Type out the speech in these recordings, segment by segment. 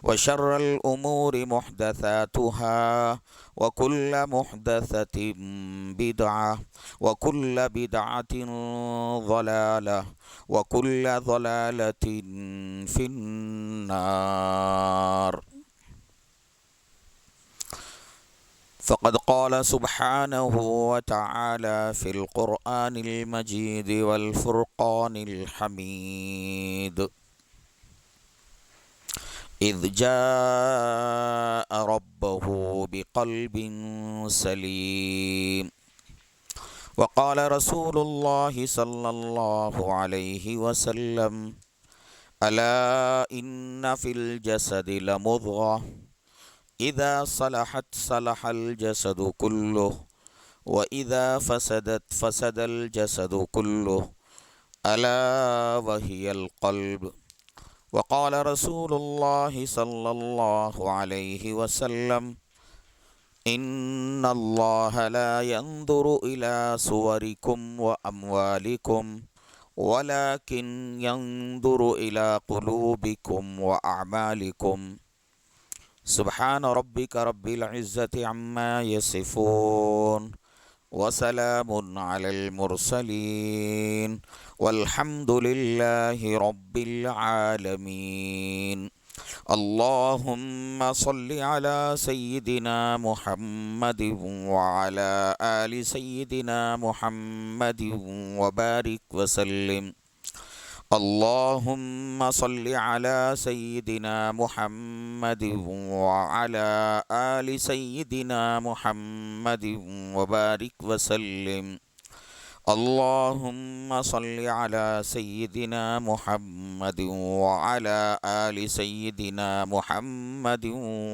وشر الأمور محدثاتها وكل محدثة بدعة وكل بدعة ضلالة وكل ضلالة في النار. فقد قال سبحانه وتعالى في القرآن المجيد والفرقان الحميد: إذ جاء ربه بقلب سليم. وقال رسول الله صلى الله عليه وسلم: ألا إن في الجسد لمضغة إذا صلحت صلح الجسد كله وإذا فسدت فسد الجسد كله ألا وهي القلب. وقال رسول الله صلى الله عليه وسلم: إن الله لا ينظر إلى صوركم وأموالكم ولكن ينظر إلى قلوبكم وأعمالكم. سبحان ربك رب العزة عما يصفون وسلام على المرسلين والحمد لله رب العالمين. اللهم صل على سيدنا محمد وعلى آل سيدنا محمد وبارك وسلم. اللهم صل على سيدنا محمد وعلى آل سيدنا محمد وبارك وسلم. اللهم صل على سيدنا محمد وعلى آل سيدنا محمد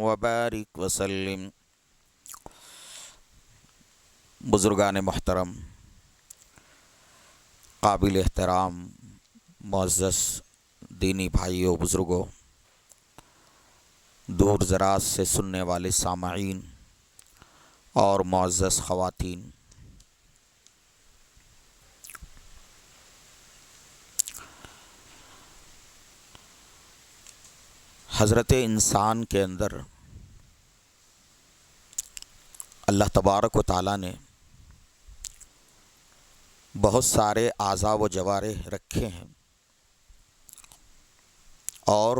وبارك وسلم. بزرگان محترم، قابل احترام معزز دینی بھائیوں، بزرگوں، دور دراز سے سننے والے سامعین اور معزز خواتین، حضرت انسان کے اندر اللہ تبارک و تعالیٰ نے بہت سارے اعضاء و جوارح رکھے ہیں، اور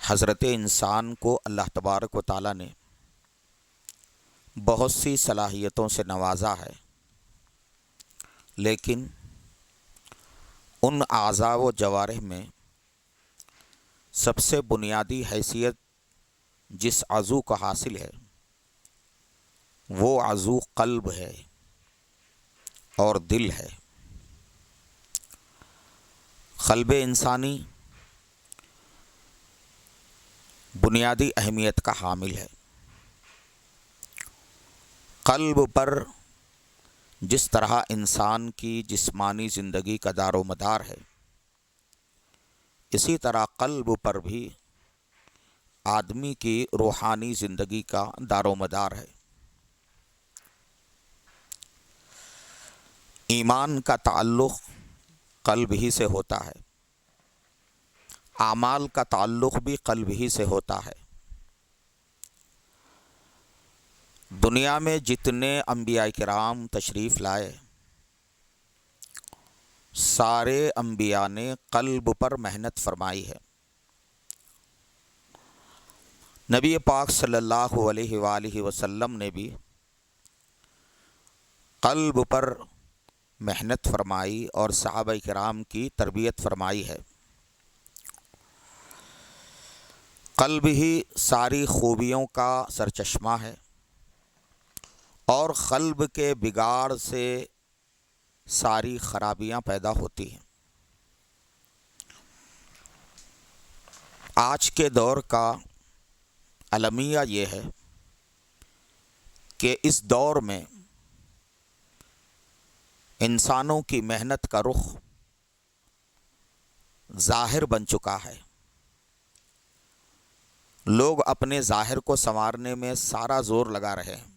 حضرت انسان کو اللہ تبارک و تعالیٰ نے بہت سی صلاحیتوں سے نوازا ہے، لیکن ان اعضاء و جوارح میں سب سے بنیادی حیثیت جس عضو کا حاصل ہے وہ عضو قلب ہے اور دل ہے۔ قلب انسانی بنیادی اہمیت کا حامل ہے۔ قلب پر جس طرح انسان کی جسمانی زندگی کا دار و مدار ہے، اسی طرح قلب پر بھی آدمی کی روحانی زندگی کا دار و مدار ہے۔ ایمان کا تعلق قلب ہی سے ہوتا ہے، اعمال کا تعلق بھی قلب ہی سے ہوتا ہے۔ دنیا میں جتنے انبیاء کرام تشریف لائے، سارے انبیاء نے قلب پر محنت فرمائی ہے۔ نبی پاک صلی اللہ علیہ وآلہ وسلم نے بھی قلب پر محنت فرمائی اور صحابہ کرام کی تربیت فرمائی ہے۔ قلب ہی ساری خوبیوں کا سرچشمہ ہے، اور قلب کے بگاڑ سے ساری خرابیاں پیدا ہوتی ہیں۔ آج کے دور کا المیہ یہ ہے کہ اس دور میں انسانوں کی محنت کا رخ ظاہر بن چکا ہے۔ لوگ اپنے ظاہر کو سنوارنے میں سارا زور لگا رہے ہیں،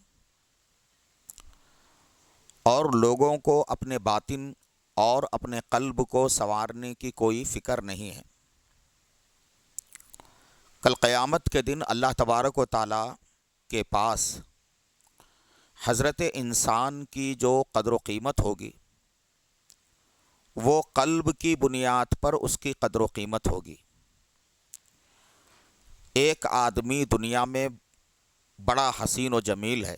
اور لوگوں کو اپنے باطن اور اپنے قلب کو سنوارنے کی کوئی فکر نہیں ہے۔ کل قیامت کے دن اللہ تبارک و تعالی کے پاس حضرت انسان کی جو قدر و قیمت ہوگی وہ قلب کی بنیاد پر اس کی قدر و قیمت ہوگی۔ ایک آدمی دنیا میں بڑا حسین و جمیل ہے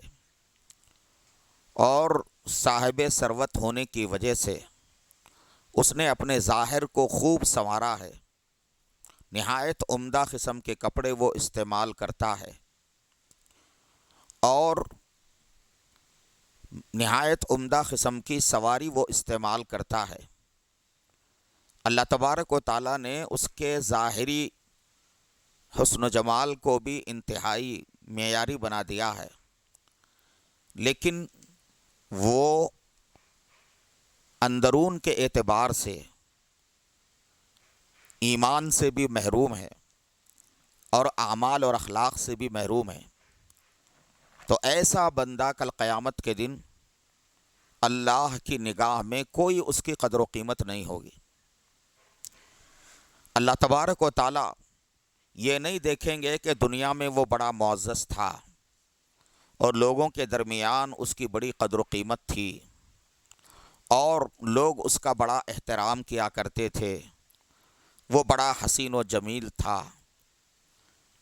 اور صاحب ثروت ہونے کی وجہ سے اس نے اپنے ظاہر کو خوب سنوارا ہے، نہایت عمدہ قسم کے کپڑے وہ استعمال کرتا ہے اور نہایت عمدہ قسم کی سواری وہ استعمال کرتا ہے۔ اللہ تبارک و تعالیٰ نے اس کے ظاہری حسن و جمال کو بھی انتہائی معیاری بنا دیا ہے، لیکن وہ اندرون کے اعتبار سے ایمان سے بھی محروم ہے اور اعمال اور اخلاق سے بھی محروم ہے۔ تو ایسا بندہ کل قیامت کے دن اللہ کی نگاہ میں کوئی اس کی قدر و قیمت نہیں ہوگی۔ اللہ تبارک و تعالی یہ نہیں دیکھیں گے کہ دنیا میں وہ بڑا معزز تھا اور لوگوں کے درمیان اس کی بڑی قدر و قیمت تھی اور لوگ اس کا بڑا احترام کیا کرتے تھے، وہ بڑا حسین و جمیل تھا۔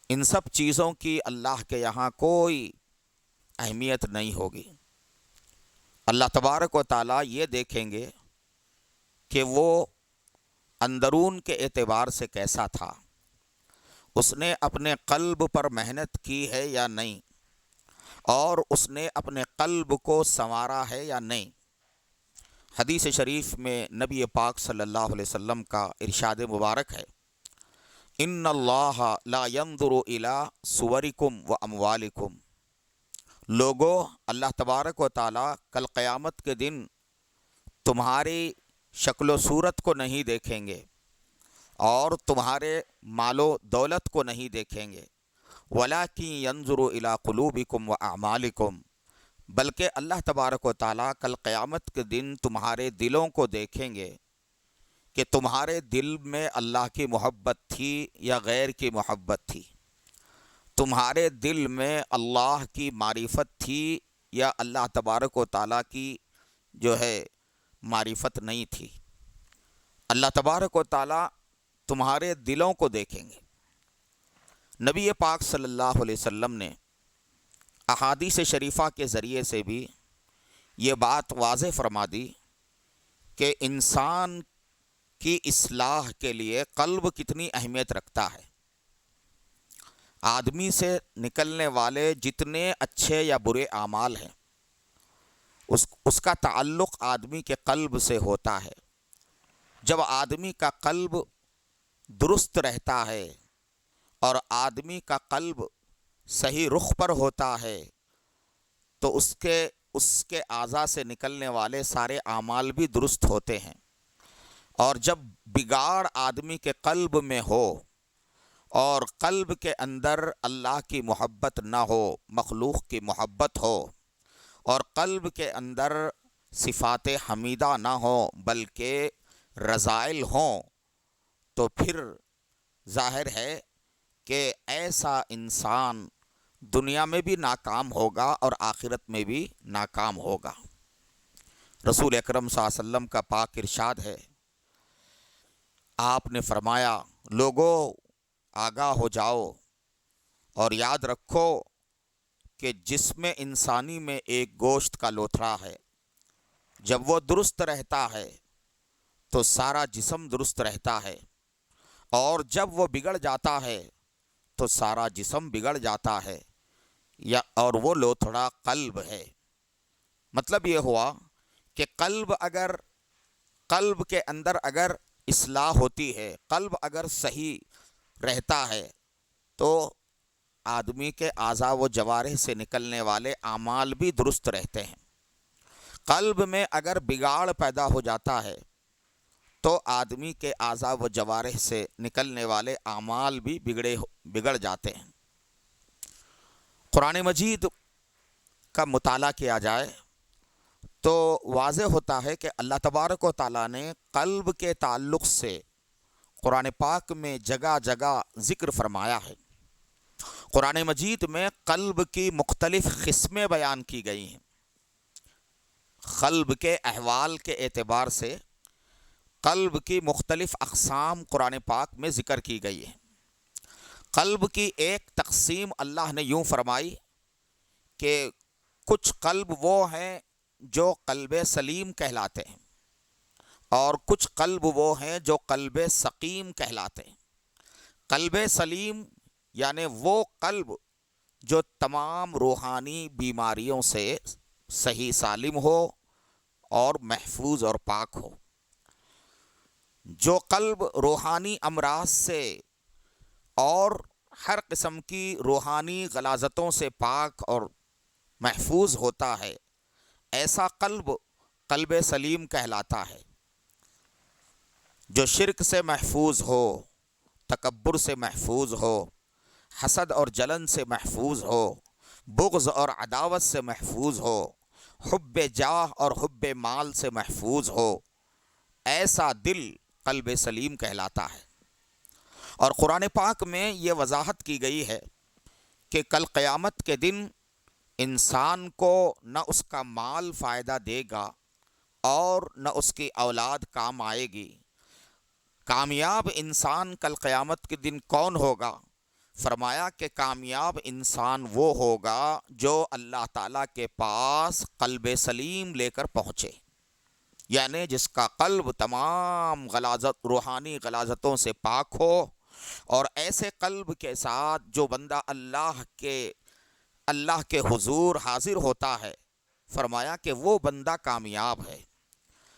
ان سب چیزوں کی اللہ کے یہاں کوئی اہمیت نہیں ہوگی۔ اللہ تبارک و تعالیٰ یہ دیکھیں گے کہ وہ اندرون کے اعتبار سے کیسا تھا، اس نے اپنے قلب پر محنت کی ہے یا نہیں، اور اس نے اپنے قلب کو سنوارا ہے یا نہیں۔ حدیث شریف میں نبی پاک صلی اللہ علیہ وسلم کا ارشاد مبارک ہے، ان اللہ لا ينظر الى صورکم و اموالکم۔ لوگو، اللہ تبارک و تعالیٰ کل قیامت کے دن تمہاری شکل و صورت کو نہیں دیکھیں گے اور تمہارے مال و دولت کو نہیں دیکھیں گے، وَلَٰكِن يَنظُرُ إِلَىٰ قُلُوبِكُمْ وَأَعْمَالِكُمْ، بلکہ اللہ تبارک و تعالیٰ کل قیامت کے دن تمہارے دلوں کو دیکھیں گے کہ تمہارے دل میں اللہ کی محبت تھی یا غیر کی محبت تھی، تمہارے دل میں اللہ کی معرفت تھی یا اللہ تبارک و تعالیٰ کی جو ہے معرفت نہیں تھی۔ اللہ تبارک و تعالیٰ تمہارے دلوں کو دیکھیں گے۔ نبی پاک صلی اللہ علیہ وسلم نے احادیث شریفہ کے ذریعے سے بھی یہ بات واضح فرما دی کہ انسان کی اصلاح کے لیے قلب کتنی اہمیت رکھتا ہے۔ آدمی سے نکلنے والے جتنے اچھے یا برے اعمال ہیں اس کا تعلق آدمی کے قلب سے ہوتا ہے۔ جب آدمی کا قلب درست رہتا ہے اور آدمی کا قلب صحیح رخ پر ہوتا ہے تو اس کے اعضاء سے نکلنے والے سارے اعمال بھی درست ہوتے ہیں، اور جب بگاڑ آدمی کے قلب میں ہو اور قلب کے اندر اللہ کی محبت نہ ہو، مخلوق کی محبت ہو، اور قلب کے اندر صفات حمیدہ نہ ہو بلکہ رذائل ہوں، تو پھر ظاہر ہے کہ ایسا انسان دنیا میں بھی ناکام ہوگا اور آخرت میں بھی ناکام ہوگا۔ رسول اکرم صلی اللہ علیہ وسلم کا پاک ارشاد ہے، آپ نے فرمایا، لوگو آگاہ ہو جاؤ اور یاد رکھو کہ جسم انسانی میں ایک گوشت کا لوتھڑا ہے، جب وہ درست رہتا ہے تو سارا جسم درست رہتا ہے، اور جب وہ بگڑ جاتا ہے تو سارا جسم بگڑ جاتا ہے، اور وہ لوتھڑا قلب ہے۔ مطلب یہ ہوا کہ قلب کے اندر اگر اصلاح ہوتی ہے، قلب اگر صحیح رہتا ہے تو آدمی کے اعضاء و جوارح سے نکلنے والے اعمال بھی درست رہتے ہیں۔ قلب میں اگر بگاڑ پیدا ہو جاتا ہے تو آدمی کے اعضاء و جوارح سے نکلنے والے اعمال بھی بگڑ جاتے ہیں۔ قرآن مجید کا مطالعہ کیا جائے تو واضح ہوتا ہے کہ اللہ تبارک و تعالیٰ نے قلب کے تعلق سے قرآن پاک میں جگہ جگہ ذکر فرمایا ہے۔ قرآن مجید میں قلب کی مختلف قسمیں بیان کی گئی ہیں۔ قلب کے احوال کے اعتبار سے قلب کی مختلف اقسام قرآن پاک میں ذکر کی گئی ہے۔ قلب کی ایک تقسیم اللہ نے یوں فرمائی کہ کچھ قلب وہ ہیں جو قلب سلیم کہلاتے ہیں، اور کچھ قلب وہ ہیں جو قلب سقیم کہلاتے ہیں۔ قلب سلیم یعنی وہ قلب جو تمام روحانی بیماریوں سے صحیح سالم ہو اور محفوظ اور پاک ہو۔ جو قلب روحانی امراض سے اور ہر قسم کی روحانی غلاظتوں سے پاک اور محفوظ ہوتا ہے، ایسا قلب قلب سلیم کہلاتا ہے۔ جو شرک سے محفوظ ہو، تکبر سے محفوظ ہو، حسد اور جلن سے محفوظ ہو، بغض اور عداوت سے محفوظ ہو، حب جاہ اور حب مال سے محفوظ ہو، ایسا دل قلب سلیم کہلاتا ہے۔ اور قرآن پاک میں یہ وضاحت کی گئی ہے کہ کل قیامت کے دن انسان کو نہ اس کا مال فائدہ دے گا اور نہ اس کی اولاد کام آئے گی۔ کامیاب انسان کل قیامت کے دن کون ہوگا؟ فرمایا کہ کامیاب انسان وہ ہوگا جو اللہ تعالیٰ کے پاس قلب سلیم لے کر پہنچے، یعنی جس کا قلب تمام روحانی غلاظتوں سے پاک ہو، اور ایسے قلب کے ساتھ جو بندہ اللہ کے حضور حاضر ہوتا ہے، فرمایا کہ وہ بندہ کامیاب ہے۔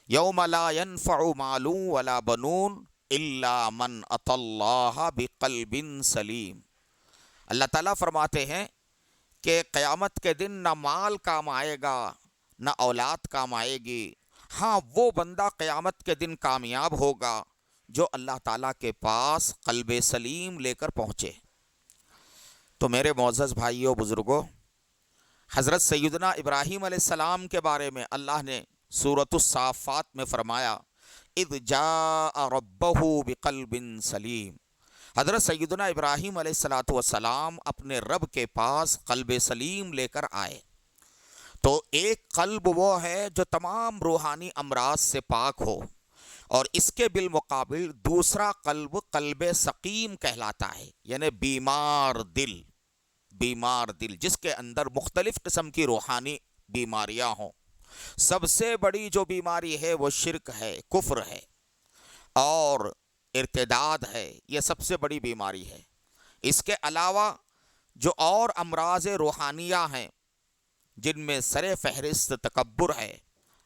یوم لا ينفع مال ولا بنون الا من اتى اللہ بقلب سلیم۔ اللہ تعالیٰ فرماتے ہیں کہ قیامت کے دن نہ مال کام آئے گا نہ اولاد کام آئے گی، ہاں وہ بندہ قیامت کے دن کامیاب ہوگا جو اللہ تعالیٰ کے پاس قلب سلیم لے کر پہنچے۔ تو میرے معزز بھائیوں بزرگوں، حضرت سیدنا ابراہیم علیہ السلام کے بارے میں اللہ نے سورۃ الصافات میں فرمایا اذ جاء ربہ بقلب سلیم۔ حضرت سیدنا ابراہیم علیہ السلام اپنے رب کے پاس قلب سلیم لے کر آئے۔ تو ایک قلب وہ ہے جو تمام روحانی امراض سے پاک ہو، اور اس کے بالمقابل دوسرا قلب قلب سقیم کہلاتا ہے، یعنی بیمار دل جس کے اندر مختلف قسم کی روحانی بیماریاں ہوں۔ سب سے بڑی جو بیماری ہے وہ شرک ہے، کفر ہے اور ارتداد ہے، یہ سب سے بڑی بیماری ہے۔ اس کے علاوہ جو اور امراض روحانیہ ہیں جن میں سر فہرست تکبر ہے،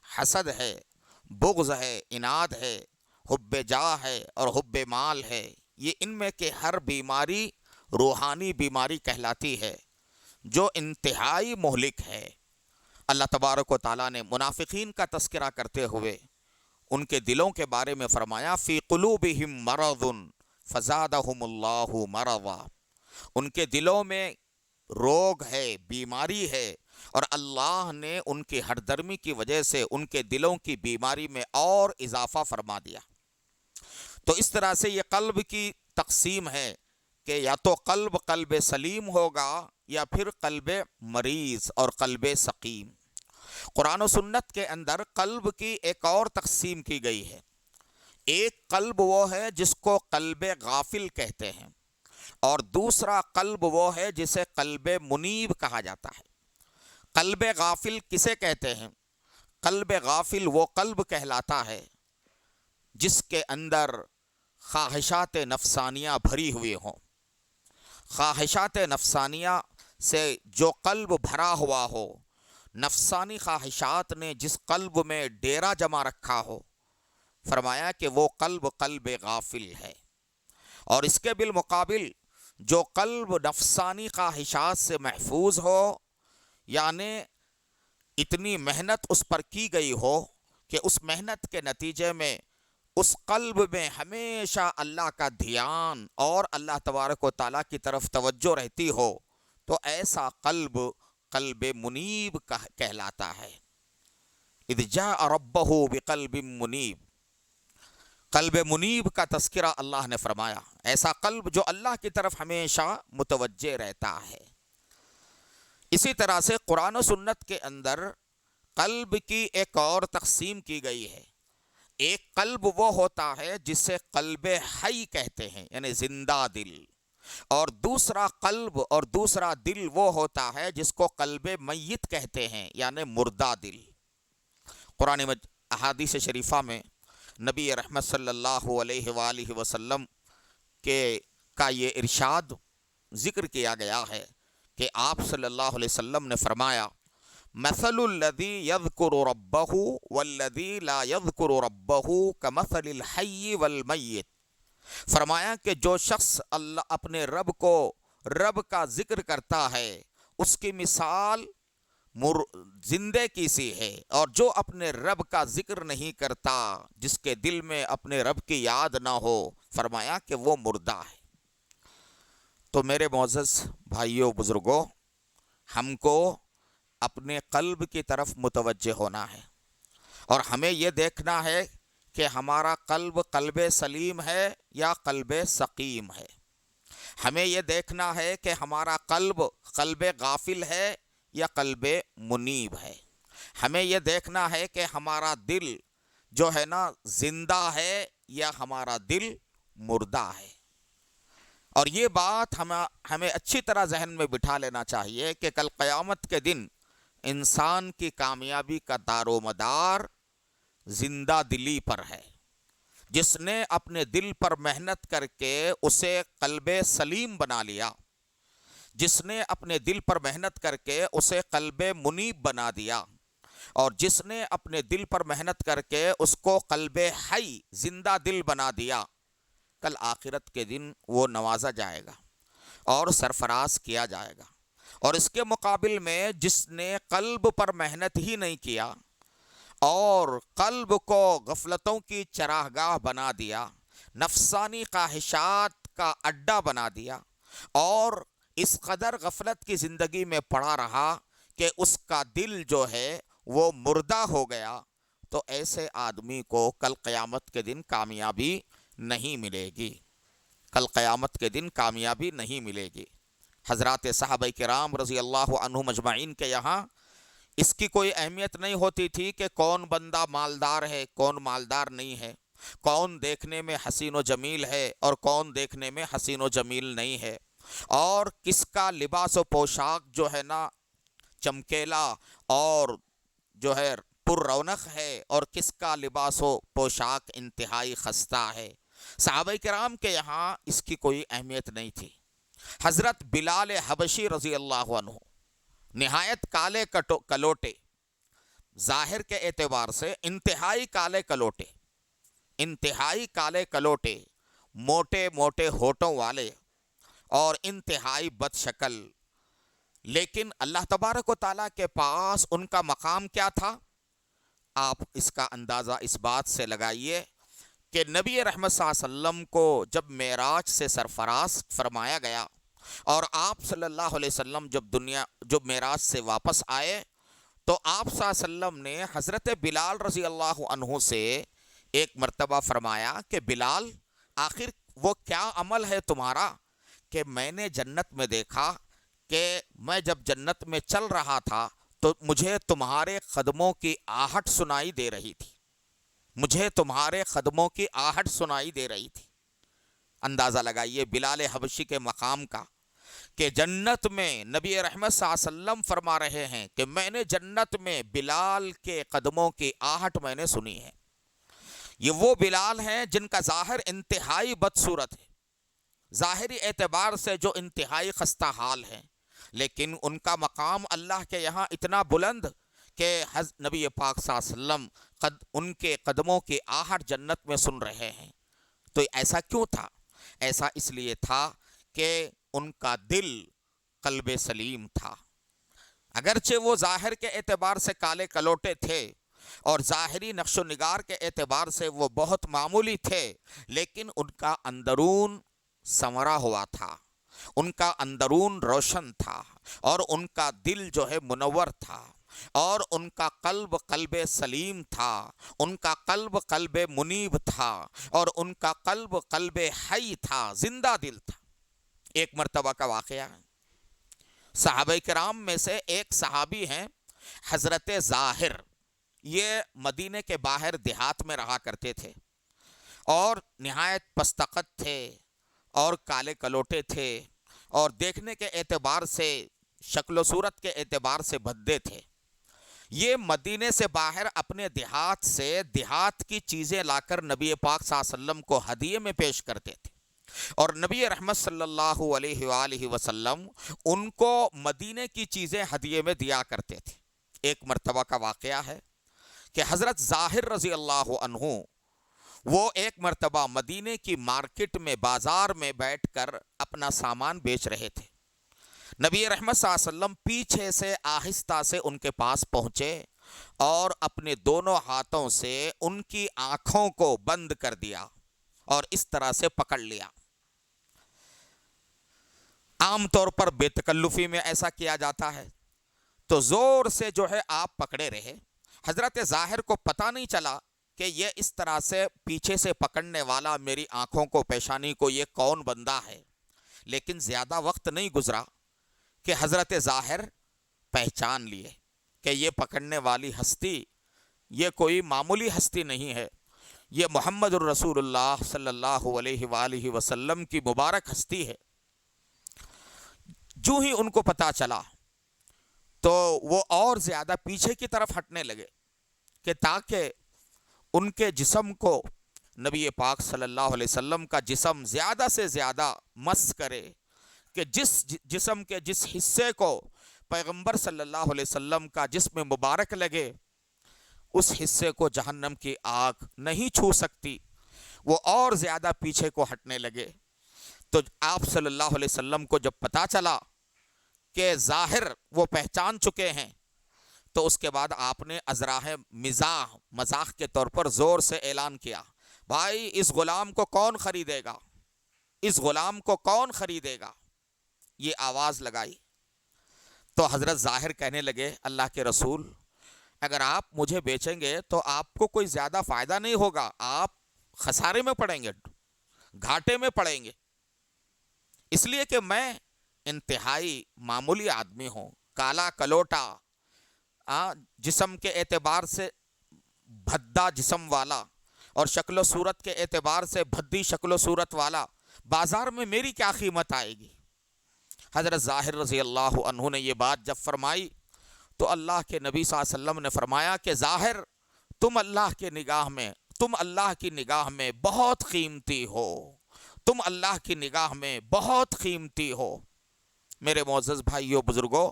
حسد ہے، بغض ہے، عناد ہے، حب جاہ ہے اور حب مال ہے، یہ ان میں کے ہر بیماری روحانی بیماری کہلاتی ہے جو انتہائی مہلک ہے۔ اللہ تبارک و تعالیٰ نے منافقین کا تذکرہ کرتے ہوئے ان کے دلوں کے بارے میں فرمایا فی قلوبہم مرض فزادہم اللہ مرضا۔ ان کے دلوں میں روگ ہے، بیماری ہے، اور اللہ نے ان کی ہردرمی کی وجہ سے ان کے دلوں کی بیماری میں اور اضافہ فرما دیا۔ تو اس طرح سے یہ قلب کی تقسیم ہے کہ یا تو قلب سلیم ہوگا یا پھر قلب مریض اور قلب سقیم۔ قرآن و سنت کے اندر قلب کی ایک اور تقسیم کی گئی ہے۔ ایک قلب وہ ہے جس کو قلب غافل کہتے ہیں، اور دوسرا قلب وہ ہے جسے قلب منیب کہا جاتا ہے۔ قلب غافل کسے کہتے ہیں؟ قلب غافل وہ قلب کہلاتا ہے جس کے اندر خواہشات نفسانیہ بھری ہوئی ہوں۔ خواہشات نفسانیہ سے جو قلب بھرا ہوا ہو، نفسانی خواہشات نے جس قلب میں ڈیرا جما رکھا ہو، فرمایا کہ وہ قلب غافل ہے۔ اور اس کے بالمقابل جو قلب نفسانی خواہشات سے محفوظ ہو، یعنی اتنی محنت اس پر کی گئی ہو کہ اس محنت کے نتیجے میں اس قلب میں ہمیشہ اللہ کا دھیان اور اللہ تبارک و تعالیٰ کی طرف توجہ رہتی ہو، تو ایسا قلب منیب کہلاتا ہے۔ اذ جاء ربہ بقلب منیب۔ قلب منیب کا تذکرہ اللہ نے فرمایا، ایسا قلب جو اللہ کی طرف ہمیشہ متوجہ رہتا ہے۔ اسی طرح سے قرآن و سنت کے اندر قلب کی ایک اور تقسیم کی گئی ہے۔ ایک قلب وہ ہوتا ہے جسے قلب حی کہتے ہیں، یعنی زندہ دل، اور دوسرا قلب اور دوسرا دل وہ ہوتا ہے جس کو قلب میت کہتے ہیں، یعنی مردہ دل۔ قرآن احادیث شریفہ میں نبی رحمت صلی اللہ علیہ وآلہ وسلم کا یہ ارشاد ذکر کیا گیا ہے کہ آپ صلی اللہ علیہ وسلم نے فرمایا، مثل الذی یذکر ربہ والذی لا یذکر ربہ کمثل الحی والمیت۔ فرمایا کہ جو شخص اللہ اپنے رب کا ذکر کرتا ہے اس کی مثال زندے کی سی ہے، اور جو اپنے رب کا ذکر نہیں کرتا، جس کے دل میں اپنے رب کی یاد نہ ہو، فرمایا کہ وہ مردہ ہے۔ تو میرے معزز بھائیوں بزرگوں، ہم کو اپنے قلب کی طرف متوجہ ہونا ہے، اور ہمیں یہ دیکھنا ہے کہ ہمارا قلب سلیم ہے یا قلب سقیم ہے۔ ہمیں یہ دیکھنا ہے کہ ہمارا قلب غافل ہے یا قلب منیب ہے۔ ہمیں یہ دیکھنا ہے کہ ہمارا دل جو ہے نا زندہ ہے یا ہمارا دل مردہ ہے۔ اور یہ بات ہمیں اچھی طرح ذہن میں بٹھا لینا چاہیے کہ کل قیامت کے دن انسان کی کامیابی کا دار و مدار زندہ دلی پر ہے۔ جس نے اپنے دل پر محنت کر کے اسے قلب سلیم بنا لیا، جس نے اپنے دل پر محنت کر کے اسے قلب منیب بنا دیا، اور جس نے اپنے دل پر محنت کر کے اس کو قلب حی زندہ دل بنا دیا، کل آخرت کے دن وہ نوازا جائے گا اور سرفراز کیا جائے گا۔ اور اس کے مقابل میں جس نے قلب پر محنت ہی نہیں کیا اور قلب کو غفلتوں کی چراگاہ بنا دیا، نفسانی خواہشات کا اڈا بنا دیا، اور اس قدر غفلت کی زندگی میں پڑا رہا کہ اس کا دل جو ہے وہ مردہ ہو گیا، تو ایسے آدمی کو کل قیامت کے دن کامیابی نہیں ملے گی، کل قیامت کے دن کامیابی نہیں ملے گی۔ حضرات صحابہ کرام رضی اللہ عنہم اجمعین کے یہاں اس کی کوئی اہمیت نہیں ہوتی تھی کہ کون بندہ مالدار ہے، کون مالدار نہیں ہے، کون دیکھنے میں حسین و جمیل ہے اور کون دیکھنے میں حسین و جمیل نہیں ہے، اور کس کا لباس و پوشاک جو ہے نا چمکیلا اور جو ہے پر رونق ہے، اور کس کا لباس و پوشاک انتہائی خستہ ہے۔ صحابہ کرام کے یہاں اس کی کوئی اہمیت نہیں تھی۔ حضرت بلال حبشی رضی اللہ عنہ نہایت کالے کلوٹے، ظاہر کے اعتبار سے انتہائی کالے کلوٹے، موٹے موٹے ہونٹوں والے اور انتہائی بد شکل، لیکن اللہ تبارک و تعالیٰ کے پاس ان کا مقام کیا تھا؟ آپ اس کا اندازہ اس بات سے لگائیے کہ نبی رحمت صلی اللہ علیہ وسلم کو جب معراج سے سرفراز فرمایا گیا اور آپ صلی اللہ علیہ وسلم جب معراج سے واپس آئے، تو آپ صلی اللہ علیہ وسلم نے حضرت بلال رضی اللہ عنہ سے ایک مرتبہ فرمایا کہ بلال، آخر وہ کیا عمل ہے تمہارا کہ میں نے جنت میں دیکھا کہ میں جب جنت میں چل رہا تھا تو مجھے تمہارے قدموں کی آہٹ سنائی دے رہی تھی، مجھے تمہارے قدموں کی آہٹ سنائی دے رہی تھی۔ اندازہ لگائیے بلال حبشی کے مقام کا کہ جنت میں نبی رحمت صلی اللہ علیہ وسلم فرما رہے ہیں کہ میں نے جنت میں بلال کے قدموں کی آہٹ میں نے سنی ہے۔ یہ وہ بلال ہیں جن کا ظاہر انتہائی بدصورت ہے، ظاہری اعتبار سے جو انتہائی خستہ حال ہیں، لیکن ان کا مقام اللہ کے یہاں اتنا بلند کہ نبی پاک صلی اللہ علیہ وسلم ان کے قدموں کی آہٹ جنت میں سن رہے ہیں۔ تو ایسا کیوں تھا؟ ایسا اس لیے تھا کہ ان کا دل قلب سلیم تھا۔ اگرچہ وہ ظاہر کے اعتبار سے کالے کلوٹے تھے اور ظاہری نقش و نگار کے اعتبار سے وہ بہت معمولی تھے، لیکن ان کا اندرون سنورا ہوا تھا، ان کا اندرون روشن تھا، اور ان کا دل جو ہے منور تھا، اور ان کا قلب قلب سلیم تھا، ان کا قلب قلب منیب تھا، اور ان کا قلب قلب حی تھا، زندہ دل تھا۔ ایک مرتبہ کا واقعہ ہے، صحابہ کرام میں سے ایک صحابی ہیں حضرت ظاہر، یہ مدینے کے باہر دیہات میں رہا کرتے تھے اور نہایت پستقت تھے اور کالے کلوٹے تھے اور دیکھنے کے اعتبار سے، شکل و صورت کے اعتبار سے بھدے تھے۔ یہ مدینے سے باہر اپنے دیہات سے دیہات کی چیزیں لا کر نبی پاک صلی اللہ علیہ وسلم کو ہدیے میں پیش کرتے تھے، اور نبی رحمت صلی اللہ علیہ وآلہ وسلم ان کو مدینے کی چیزیں ہدیے میں دیا کرتے تھے۔ ایک مرتبہ کا واقعہ ہے کہ حضرت ظاہر رضی اللہ عنہ وہ ایک مرتبہ مدینے کی مارکیٹ میں، بازار میں بیٹھ کر اپنا سامان بیچ رہے تھے۔ نبی رحمت صلی اللہ علیہ وسلم پیچھے سے آہستہ سے ان کے پاس پہنچے اور اپنے دونوں ہاتھوں سے ان کی آنکھوں کو بند کر دیا اور اس طرح سے پکڑ لیا۔ عام طور پر بے تکلفی میں ایسا کیا جاتا ہے، تو زور سے جو ہے آپ پکڑے رہے۔ حضرت ظاہر کو پتہ نہیں چلا کہ یہ اس طرح سے پیچھے سے پکڑنے والا میری آنکھوں کو، پیشانی کو، یہ کون بندہ ہے۔ لیکن زیادہ وقت نہیں گزرا کہ حضرت ظاہر پہچان لیے کہ یہ پکڑنے والی ہستی یہ کوئی معمولی ہستی نہیں ہے، یہ محمد الرسول اللہ صلی اللہ علیہ وآلہ وسلم کی مبارک ہستی ہے۔ جو ہی ان کو پتہ چلا تو وہ اور زیادہ پیچھے کی طرف ہٹنے لگے کہ تاکہ ان کے جسم کو نبی پاک صلی اللہ علیہ وسلم کا جسم زیادہ سے زیادہ مس کرے، کہ جس جسم کے جس حصے کو پیغمبر صلی اللہ علیہ وسلم کا جسم مبارک لگے اس حصے کو جہنم کی آگ نہیں چھو سکتی۔ وہ اور زیادہ پیچھے کو ہٹنے لگے، تو آپ صلی اللہ علیہ وسلم کو جب پتہ چلا کہ ظاہر وہ پہچان چکے ہیں، تو اس کے بعد آپ نے ازراہ مزاح کے طور پر زور سے اعلان کیا، بھائی اس غلام کو کون خریدے گا، اس غلام کو کون خریدے گا، یہ آواز لگائی۔ تو حضرت ظاہر کہنے لگے، اللہ کے رسول اگر آپ مجھے بیچیں گے تو آپ کو کوئی زیادہ فائدہ نہیں ہوگا، آپ خسارے میں پڑیں گے، گھاٹے میں پڑیں گے، اس لیے کہ میں انتہائی معمولی آدمی ہوں، کالا کلوٹا، جسم کے اعتبار سے بھدا جسم والا اور شکل و صورت کے اعتبار سے بھدی شکل و صورت والا، بازار میں میری کیا قیمت آئے گی۔ حضرت ظاہر رضی اللہ عنہ نے یہ بات جب فرمائی تو اللہ کے نبی صلی اللہ علیہ وسلم نے فرمایا کہ ظاہر تم اللہ کی نگاہ میں بہت قیمتی ہو، تم اللہ کی نگاہ میں بہت قیمتی ہو۔ میرے معزز بھائیو بزرگوں،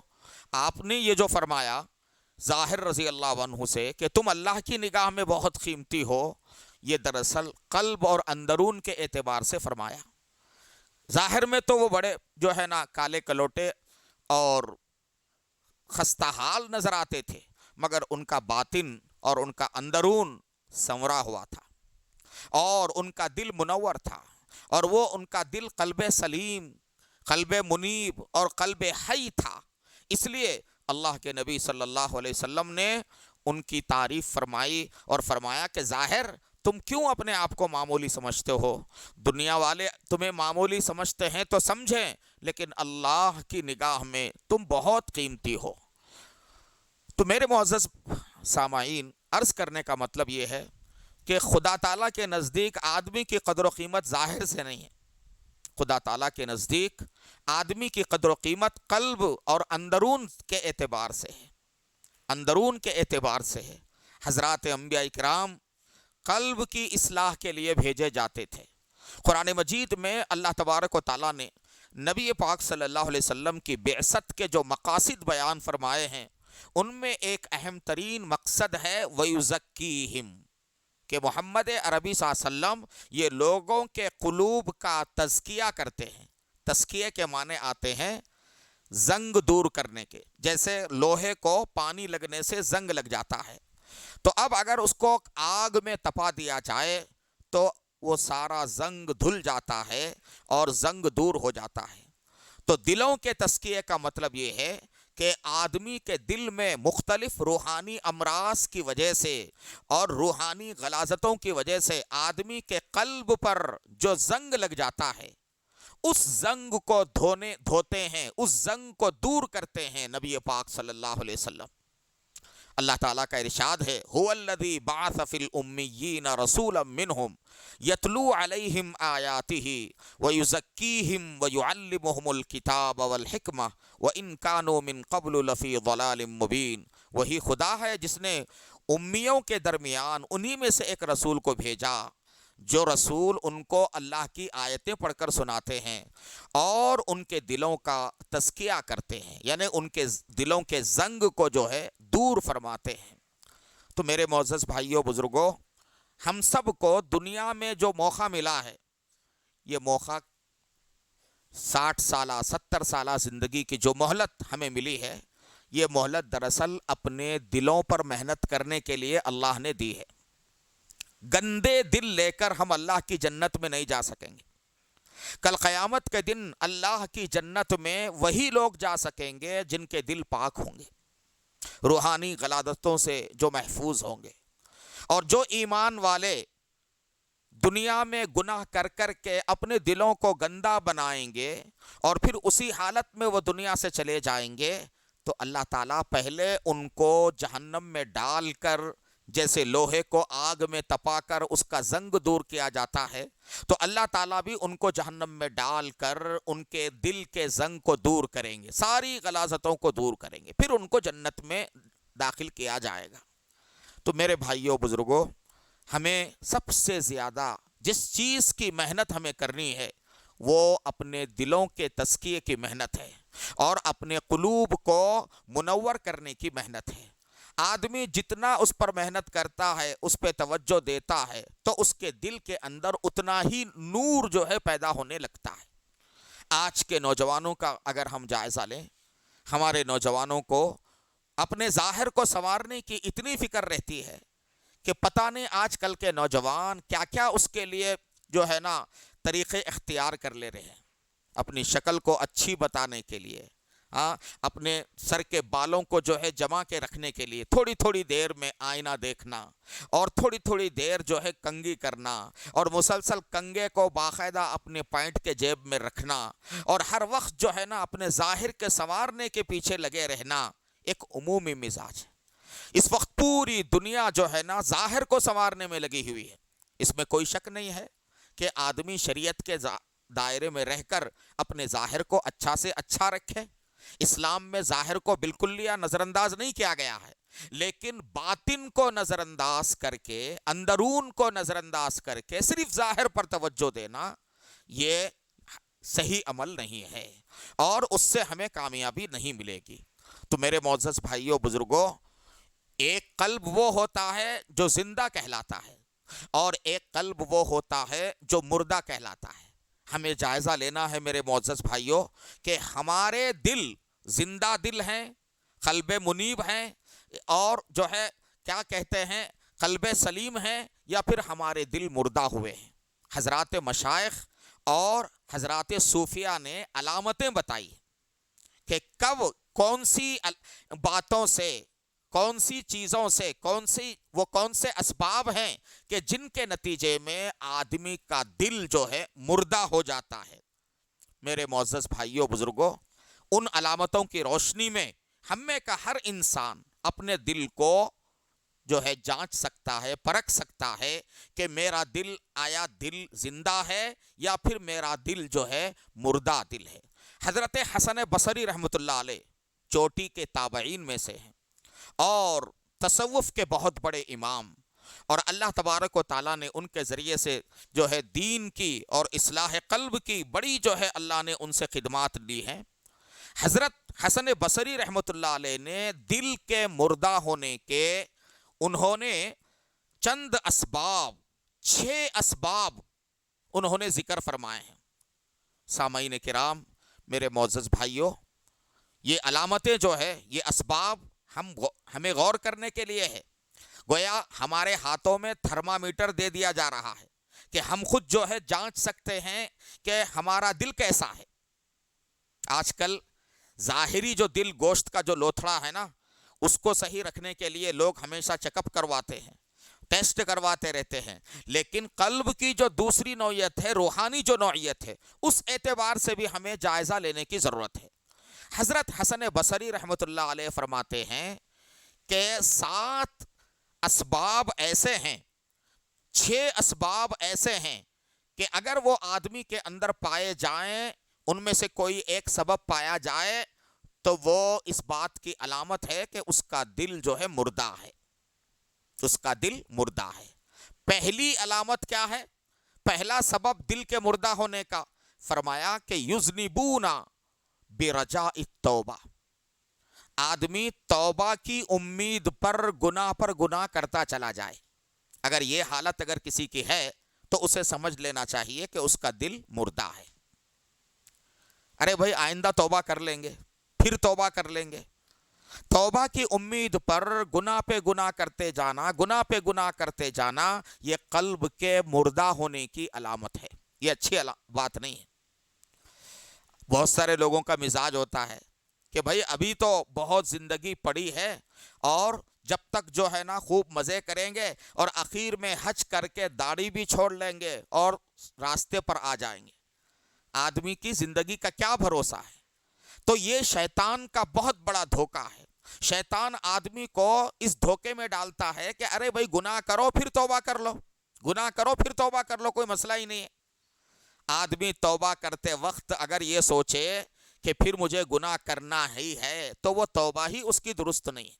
آپ نے یہ جو فرمایا ظاہر رضی اللہ عنہ سے کہ تم اللہ کی نگاہ میں بہت قیمتی ہو، یہ دراصل قلب اور اندرون کے اعتبار سے فرمایا۔ ظاہر میں تو وہ بڑے جو ہے نا کالے کلوٹے اور خستہ حال نظر آتے تھے، مگر ان کا باطن اور ان کا اندرون سنورا ہوا تھا اور ان کا دل منور تھا، اور وہ ان کا دل قلب سلیم، قلب منیب اور قلب حی تھا۔ اس لیے اللہ کے نبی صلی اللہ علیہ وسلم نے ان کی تعریف فرمائی اور فرمایا کہ ظاہر تم کیوں اپنے آپ کو معمولی سمجھتے ہو، دنیا والے تمہیں معمولی سمجھتے ہیں تو سمجھیں، لیکن اللہ کی نگاہ میں تم بہت قیمتی ہو۔ تو میرے معزز سامعین، عرض کرنے کا مطلب یہ ہے کہ خدا تعالیٰ کے نزدیک آدمی کی قدر و قیمت ظاہر سے نہیں ہے، خدا تعالیٰ کے نزدیک آدمی کی قدر و قیمت قلب اور اندرون کے اعتبار سے ہے، اندرون کے اعتبار سے ہے۔ حضرات انبیاء کرام قلب کی اصلاح کے لیے بھیجے جاتے تھے۔ قرآن مجید میں اللہ تبارک و تعالیٰ نے نبی پاک صلی اللہ علیہ وسلم کی بعثت کے جو مقاصد بیان فرمائے ہیں، ان میں ایک اہم ترین مقصد ہے وَيُزَكِّيهِمْ، کہ محمد عربی صلی اللہ علیہ وسلم یہ لوگوں کے قلوب کا تزکیہ کرتے ہیں۔ تزکیے کے معنی آتے ہیں زنگ دور کرنے کے، جیسے لوہے کو پانی لگنے سے زنگ لگ جاتا ہے، تو اب اگر اس کو آگ میں تپا دیا جائے تو وہ سارا زنگ دھل جاتا ہے اور زنگ دور ہو جاتا ہے۔ تو دلوں کے تزکیے کا مطلب یہ ہے کہ آدمی کے دل میں مختلف روحانی امراض کی وجہ سے اور روحانی غلاظتوں کی وجہ سے آدمی کے قلب پر جو زنگ لگ جاتا ہے، اس زنگ کو دھوتے ہیں، اس زنگ کو دور کرتے ہیں نبی پاک صلی اللہ علیہ وسلم۔ اللہ تعالیٰ کا ارشاد ہے، هو الذی بعث فی الامیین رسولا منہم یتلو علیہم آیاتہ ویزکیہم ویعلمہم الکتاب والحکمہ وان کانوا من قبل لفی ضلال مبین۔ وہی خدا ہے جس نے امیوں کے درمیان انہی میں سے ایک رسول کو بھیجا، جو رسول ان کو اللہ کی آیتیں پڑھ کر سناتے ہیں اور ان کے دلوں کا تزکیہ کرتے ہیں، یعنی ان کے دلوں کے زنگ کو جو ہے دور فرماتے ہیں۔ تو میرے معزز بھائیوں بزرگوں، ہم سب کو دنیا میں جو موقع ملا ہے، یہ موقع 60 سالہ 70 سالہ زندگی کی جو مہلت ہمیں ملی ہے، یہ مہلت دراصل اپنے دلوں پر محنت کرنے کے لیے اللہ نے دی ہے۔ گندے دل لے کر ہم اللہ کی جنت میں نہیں جا سکیں گے۔ کل قیامت کے دن اللہ کی جنت میں وہی لوگ جا سکیں گے جن کے دل پاک ہوں گے، روحانی غلاظتوں سے جو محفوظ ہوں گے، اور جو ایمان والے دنیا میں گناہ کر کر کے اپنے دلوں کو گندا بنائیں گے اور پھر اسی حالت میں وہ دنیا سے چلے جائیں گے، تو اللہ تعالیٰ پہلے ان کو جہنم میں ڈال کر، جیسے لوہے کو آگ میں تپا کر اس کا زنگ دور کیا جاتا ہے، تو اللہ تعالیٰ بھی ان کو جہنم میں ڈال کر ان کے دل کے زنگ کو دور کریں گے، ساری غلاظتوں کو دور کریں گے، پھر ان کو جنت میں داخل کیا جائے گا۔ تو میرے بھائیوں بزرگوں، ہمیں سب سے زیادہ جس چیز کی محنت ہمیں کرنی ہے، وہ اپنے دلوں کے تزکیے کی محنت ہے اور اپنے قلوب کو منور کرنے کی محنت ہے۔ آدمی جتنا اس پر محنت کرتا ہے، اس پہ توجہ دیتا ہے، تو اس کے دل کے اندر اتنا ہی نور جو ہے پیدا ہونے لگتا ہے۔ آج کے نوجوانوں کا اگر ہم جائزہ لیں، ہمارے نوجوانوں کو اپنے ظاہر کو سنوارنے کی اتنی فکر رہتی ہے کہ پتہ نہیں آج کل کے نوجوان کیا کیا اس کے لیے جو ہے نا طریقے اختیار کر لے رہے ہیں، اپنی شکل کو اچھی بتانے کے لیے، اپنے سر کے بالوں کو جو ہے جما کے رکھنے کے لیے تھوڑی تھوڑی دیر میں آئینہ دیکھنا، اور تھوڑی تھوڑی دیر جو ہے کنگھی کرنا، اور مسلسل کنگھے کو باقاعدہ اپنے پینٹ کے جیب میں رکھنا، اور ہر وقت جو ہے نا اپنے ظاہر کے سنوارنے کے پیچھے لگے رہنا، ایک عمومی مزاج ہے۔ اس وقت پوری دنیا جو ہے نا ظاہر کو سنوارنے میں لگی ہوئی ہے۔ اس میں کوئی شک نہیں ہے کہ آدمی شریعت کے دائرے میں رہ کر اپنے ظاہر کو اچھا سے اچھا رکھے۔ اسلام میں ظاہر کو بالکل نظر انداز نہیں کیا گیا ہے، لیکن باطن کو نظر انداز کر کے، اندرون کو نظر انداز کر کے صرف ظاہر پر توجہ دینا، یہ صحیح عمل نہیں ہے اور اس سے ہمیں کامیابی نہیں ملے گی۔ تو میرے معزز بھائیوں بزرگوں، ایک قلب وہ ہوتا ہے جو زندہ کہلاتا ہے، اور ایک قلب وہ ہوتا ہے جو مردہ کہلاتا ہے۔ ہمیں جائزہ لینا ہے میرے معزز بھائیوں کہ ہمارے دل زندہ دل ہیں، قلب منیب ہیں، اور جو ہے کیا کہتے ہیں قلب سلیم ہیں، یا پھر ہمارے دل مردہ ہوئے ہیں۔ حضرات مشائخ اور حضرات صوفیہ نے علامتیں بتائی کہ کب کون سی باتوں سے، کون سی چیزوں سے، کون سے اسباب ہیں کہ جن کے نتیجے میں آدمی کا دل جو ہے مردہ ہو جاتا ہے۔ میرے معزز بھائیوں بزرگوں، ان علامتوں کی روشنی میں ہم میں کا ہر انسان اپنے دل کو جو ہے جانچ سکتا ہے، پرکھ سکتا ہے کہ میرا دل آیا دل زندہ ہے یا پھر میرا دل جو ہے مردہ دل ہے۔ حضرت حسن بصری رحمۃ اللہ علیہ چوٹی کے تابعین میں سے ہیں اور تصوف کے بہت بڑے امام، اور اللہ تبارک و تعالیٰ نے ان کے ذریعے سے جو ہے دین کی اور اصلاح قلب کی بڑی جو ہے اللہ نے ان سے خدمات لی ہیں۔ حضرت حسن بصری رحمۃ اللہ علیہ نے دل کے مردہ ہونے کے انہوں نے چند اسباب، 6 اسباب انہوں نے ذکر فرمائے ہیں۔ سامعین کرام، میرے معزز بھائیوں، یہ علامتیں جو ہے، یہ اسباب ہمیں غور کرنے کے لیے ہے۔ گویا ہمارے ہاتھوں میں تھرمامیٹر دے دیا جا رہا ہے کہ ہم خود جو ہے جانچ سکتے ہیں کہ ہمارا دل کیسا ہے۔ آج کل ظاہری جو دل گوشت کا جو لوتھڑا ہے نا، اس کو صحیح رکھنے کے لیے لوگ ہمیشہ چیک اپ کرواتے ہیں، ٹیسٹ کرواتے رہتے ہیں، لیکن قلب کی جو دوسری نوعیت ہے، روحانی جو نوعیت ہے، اس اعتبار سے بھی ہمیں جائزہ لینے کی ضرورت ہے۔ حضرت حسن بصری رحمۃ اللہ علیہ فرماتے ہیں کہ 7 اسباب ایسے ہیں، 6 اسباب ایسے ہیں کہ اگر وہ آدمی کے اندر پائے جائیں، ان میں سے کوئی ایک سبب پایا جائے تو وہ اس بات کی علامت ہے کہ اس کا دل جو ہے مردہ ہے، اس کا دل مردہ ہے۔ پہلی علامت کیا ہے؟ پہلا سبب دل کے مردہ ہونے کا، فرمایا کہ یذنبون برجاء التوبہ، آدمی توبہ کی امید پر گناہ کرتا چلا جائے۔ اگر یہ حالت اگر کسی کی ہے تو اسے سمجھ لینا چاہیے کہ اس کا دل مردہ ہے۔ ارے بھائی آئندہ توبہ کر لیں گے، پھر توبہ کر لیں گے، توبہ کی امید پر گناہ پہ گناہ کرتے جانا، گناہ پہ گناہ کرتے جانا، یہ قلب کے مردہ ہونے کی علامت ہے، یہ اچھی بات نہیں ہے۔ بہت سارے لوگوں کا مزاج ہوتا ہے کہ بھائی ابھی تو بہت زندگی پڑی ہے، اور جب تک جو ہے نا خوب مزے کریں گے، اور اخیر میں حج کر کے داڑھی بھی چھوڑ لیں گے اور راستے پر آ جائیں گے۔ آدمی کی زندگی کا کیا بھروسہ ہے؟ تو یہ شیطان کا بہت بڑا دھوکہ ہے۔ شیطان آدمی کو اس دھوکے میں ڈالتا ہے کہ ارے بھائی گناہ کرو پھر توبہ کر لو، گناہ کرو پھر توبہ کر لو، کوئی مسئلہ ہی نہیں ہے۔ آدمی توبہ کرتے وقت اگر یہ سوچے کہ پھر مجھے گناہ کرنا ہی ہے، تو وہ توبہ ہی اس کی درست نہیں ہے۔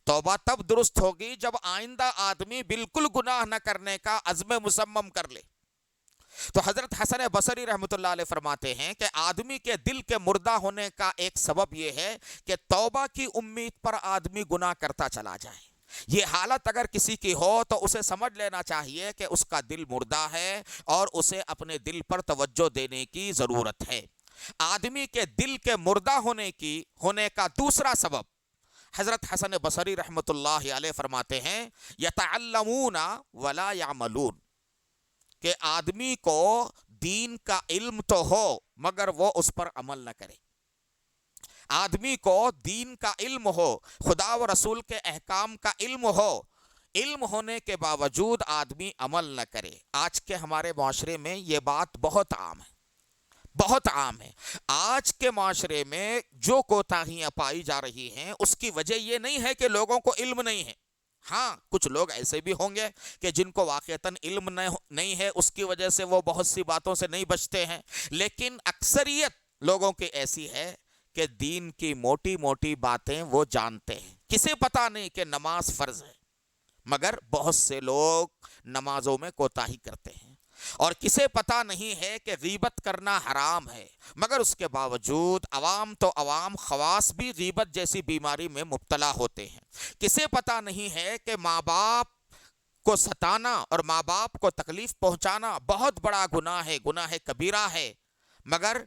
توبہ تب درست ہوگی جب آئندہ آدمی بالکل گناہ نہ کرنے کا عزم مصمم کر لے۔ تو حضرت حسن بصری رحمۃ اللہ علیہ فرماتے ہیں کہ آدمی کے دل کے مردہ ہونے کا ایک سبب یہ ہے کہ توبہ کی امید پر آدمی گناہ کرتا چلا جائے۔ یہ حالت اگر کسی کی ہو تو اسے سمجھ لینا چاہیے کہ اس کا دل مردہ ہے اور اسے اپنے دل پر توجہ دینے کی ضرورت ہے۔ آدمی کے دل کے مردہ ہونے کا دوسرا سبب حضرت حسن بصری رحمۃ اللہ علیہ فرماتے ہیں یتعلمون ولا یعملون، کہ آدمی کو دین کا علم تو ہو مگر وہ اس پر عمل نہ کرے۔ آدمی کو دین کا علم ہو، خدا و رسول کے احکام کا علم ہو، علم ہونے کے باوجود آدمی عمل نہ کرے۔ آج کے ہمارے معاشرے میں یہ بات بہت عام ہے، بہت عام ہے۔ آج کے معاشرے میں جو کوتاہیاں پائی جا رہی ہیں اس کی وجہ یہ نہیں ہے کہ لوگوں کو علم نہیں ہے۔ ہاں کچھ لوگ ایسے بھی ہوں گے کہ جن کو واقعتاً علم نہیں ہے، اس کی وجہ سے وہ بہت سی باتوں سے نہیں بچتے ہیں، لیکن اکثریت لوگوں کی ایسی ہے کہ دین کی موٹی موٹی باتیں وہ جانتے ہیں۔ کسے پتا نہیں کہ نماز فرض ہے، مگر بہت سے لوگ نمازوں میں کوتاہی کرتے ہیں، اور کسے پتا نہیں ہے کہ غیبت کرنا حرام ہے، مگر اس کے باوجود عوام تو عوام، خواص بھی غیبت جیسی بیماری میں مبتلا ہوتے ہیں۔ کسے پتا نہیں ہے کہ ماں باپ کو ستانا اور ماں باپ کو تکلیف پہنچانا بہت بڑا گناہ ہے، گناہ کبیرہ ہے، مگر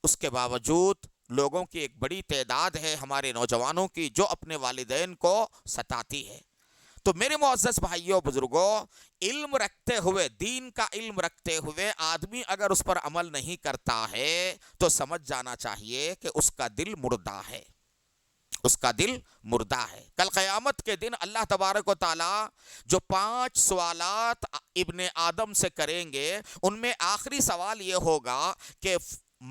اس کے باوجود لوگوں کی ایک بڑی تعداد ہے ہمارے نوجوانوں کی جو اپنے والدین کو ستاتی ہے۔ تو میرے معزز بھائیوں بزرگوں، علم رکھتے ہوئے، دین کا علم رکھتے ہوئے آدمی اگر اس پر عمل نہیں کرتا ہے تو سمجھ جانا چاہیے کہ اس کا دل مردہ ہے، اس کا دل مردہ ہے۔ کل قیامت کے دن اللہ تبارک و تعالی جو 5 سوالات ابن آدم سے کریں گے، ان میں آخری سوال یہ ہوگا کہ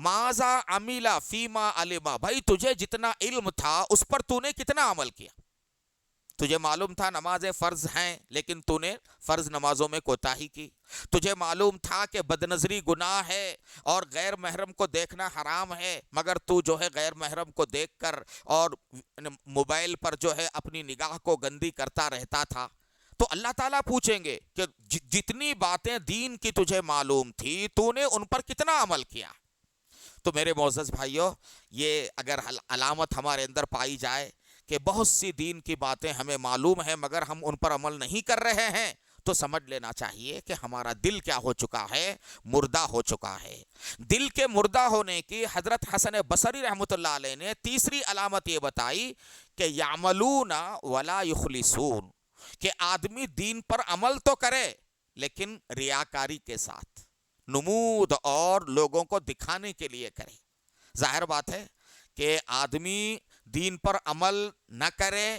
ماذا عمل فیما علم، بھائی تجھے جتنا علم تھا اس پر تو نے کتنا عمل کیا؟ تجھے معلوم تھا نمازیں فرض ہیں لیکن تو نے فرض نمازوں میں کوتاہی کی، تجھے معلوم تھا کہ بدنظری گناہ ہے اور غیر محرم کو دیکھنا حرام ہے، مگر تو جو ہے غیر محرم کو دیکھ کر اور موبائل پر جو ہے اپنی نگاہ کو گندی کرتا رہتا تھا۔ تو اللہ تعالیٰ پوچھیں گے کہ جتنی باتیں دین کی تجھے معلوم تھی تو نے ان پر کتنا عمل کیا؟ تو میرے معزز بھائیوں، یہ اگر علامت ہمارے اندر پائی جائے کہ بہت سی دین کی باتیں ہمیں معلوم ہیں مگر ہم ان پر عمل نہیں کر رہے ہیں، تو سمجھ لینا چاہیے کہ ہمارا دل کیا ہو چکا ہے؟ مردہ ہو چکا ہے۔ دل کے مردہ ہونے کی حضرت حسن بصری رحمۃ اللہ علیہ نے تیسری علامت یہ بتائی کہ یعملون ولا یخلصون، کہ آدمی دین پر عمل تو کرے لیکن ریاکاری کے ساتھ، نمود اور لوگوں کو دکھانے کے لیے کرے۔ ظاہر بات ہے کہ آدمی دین پر عمل نہ کرے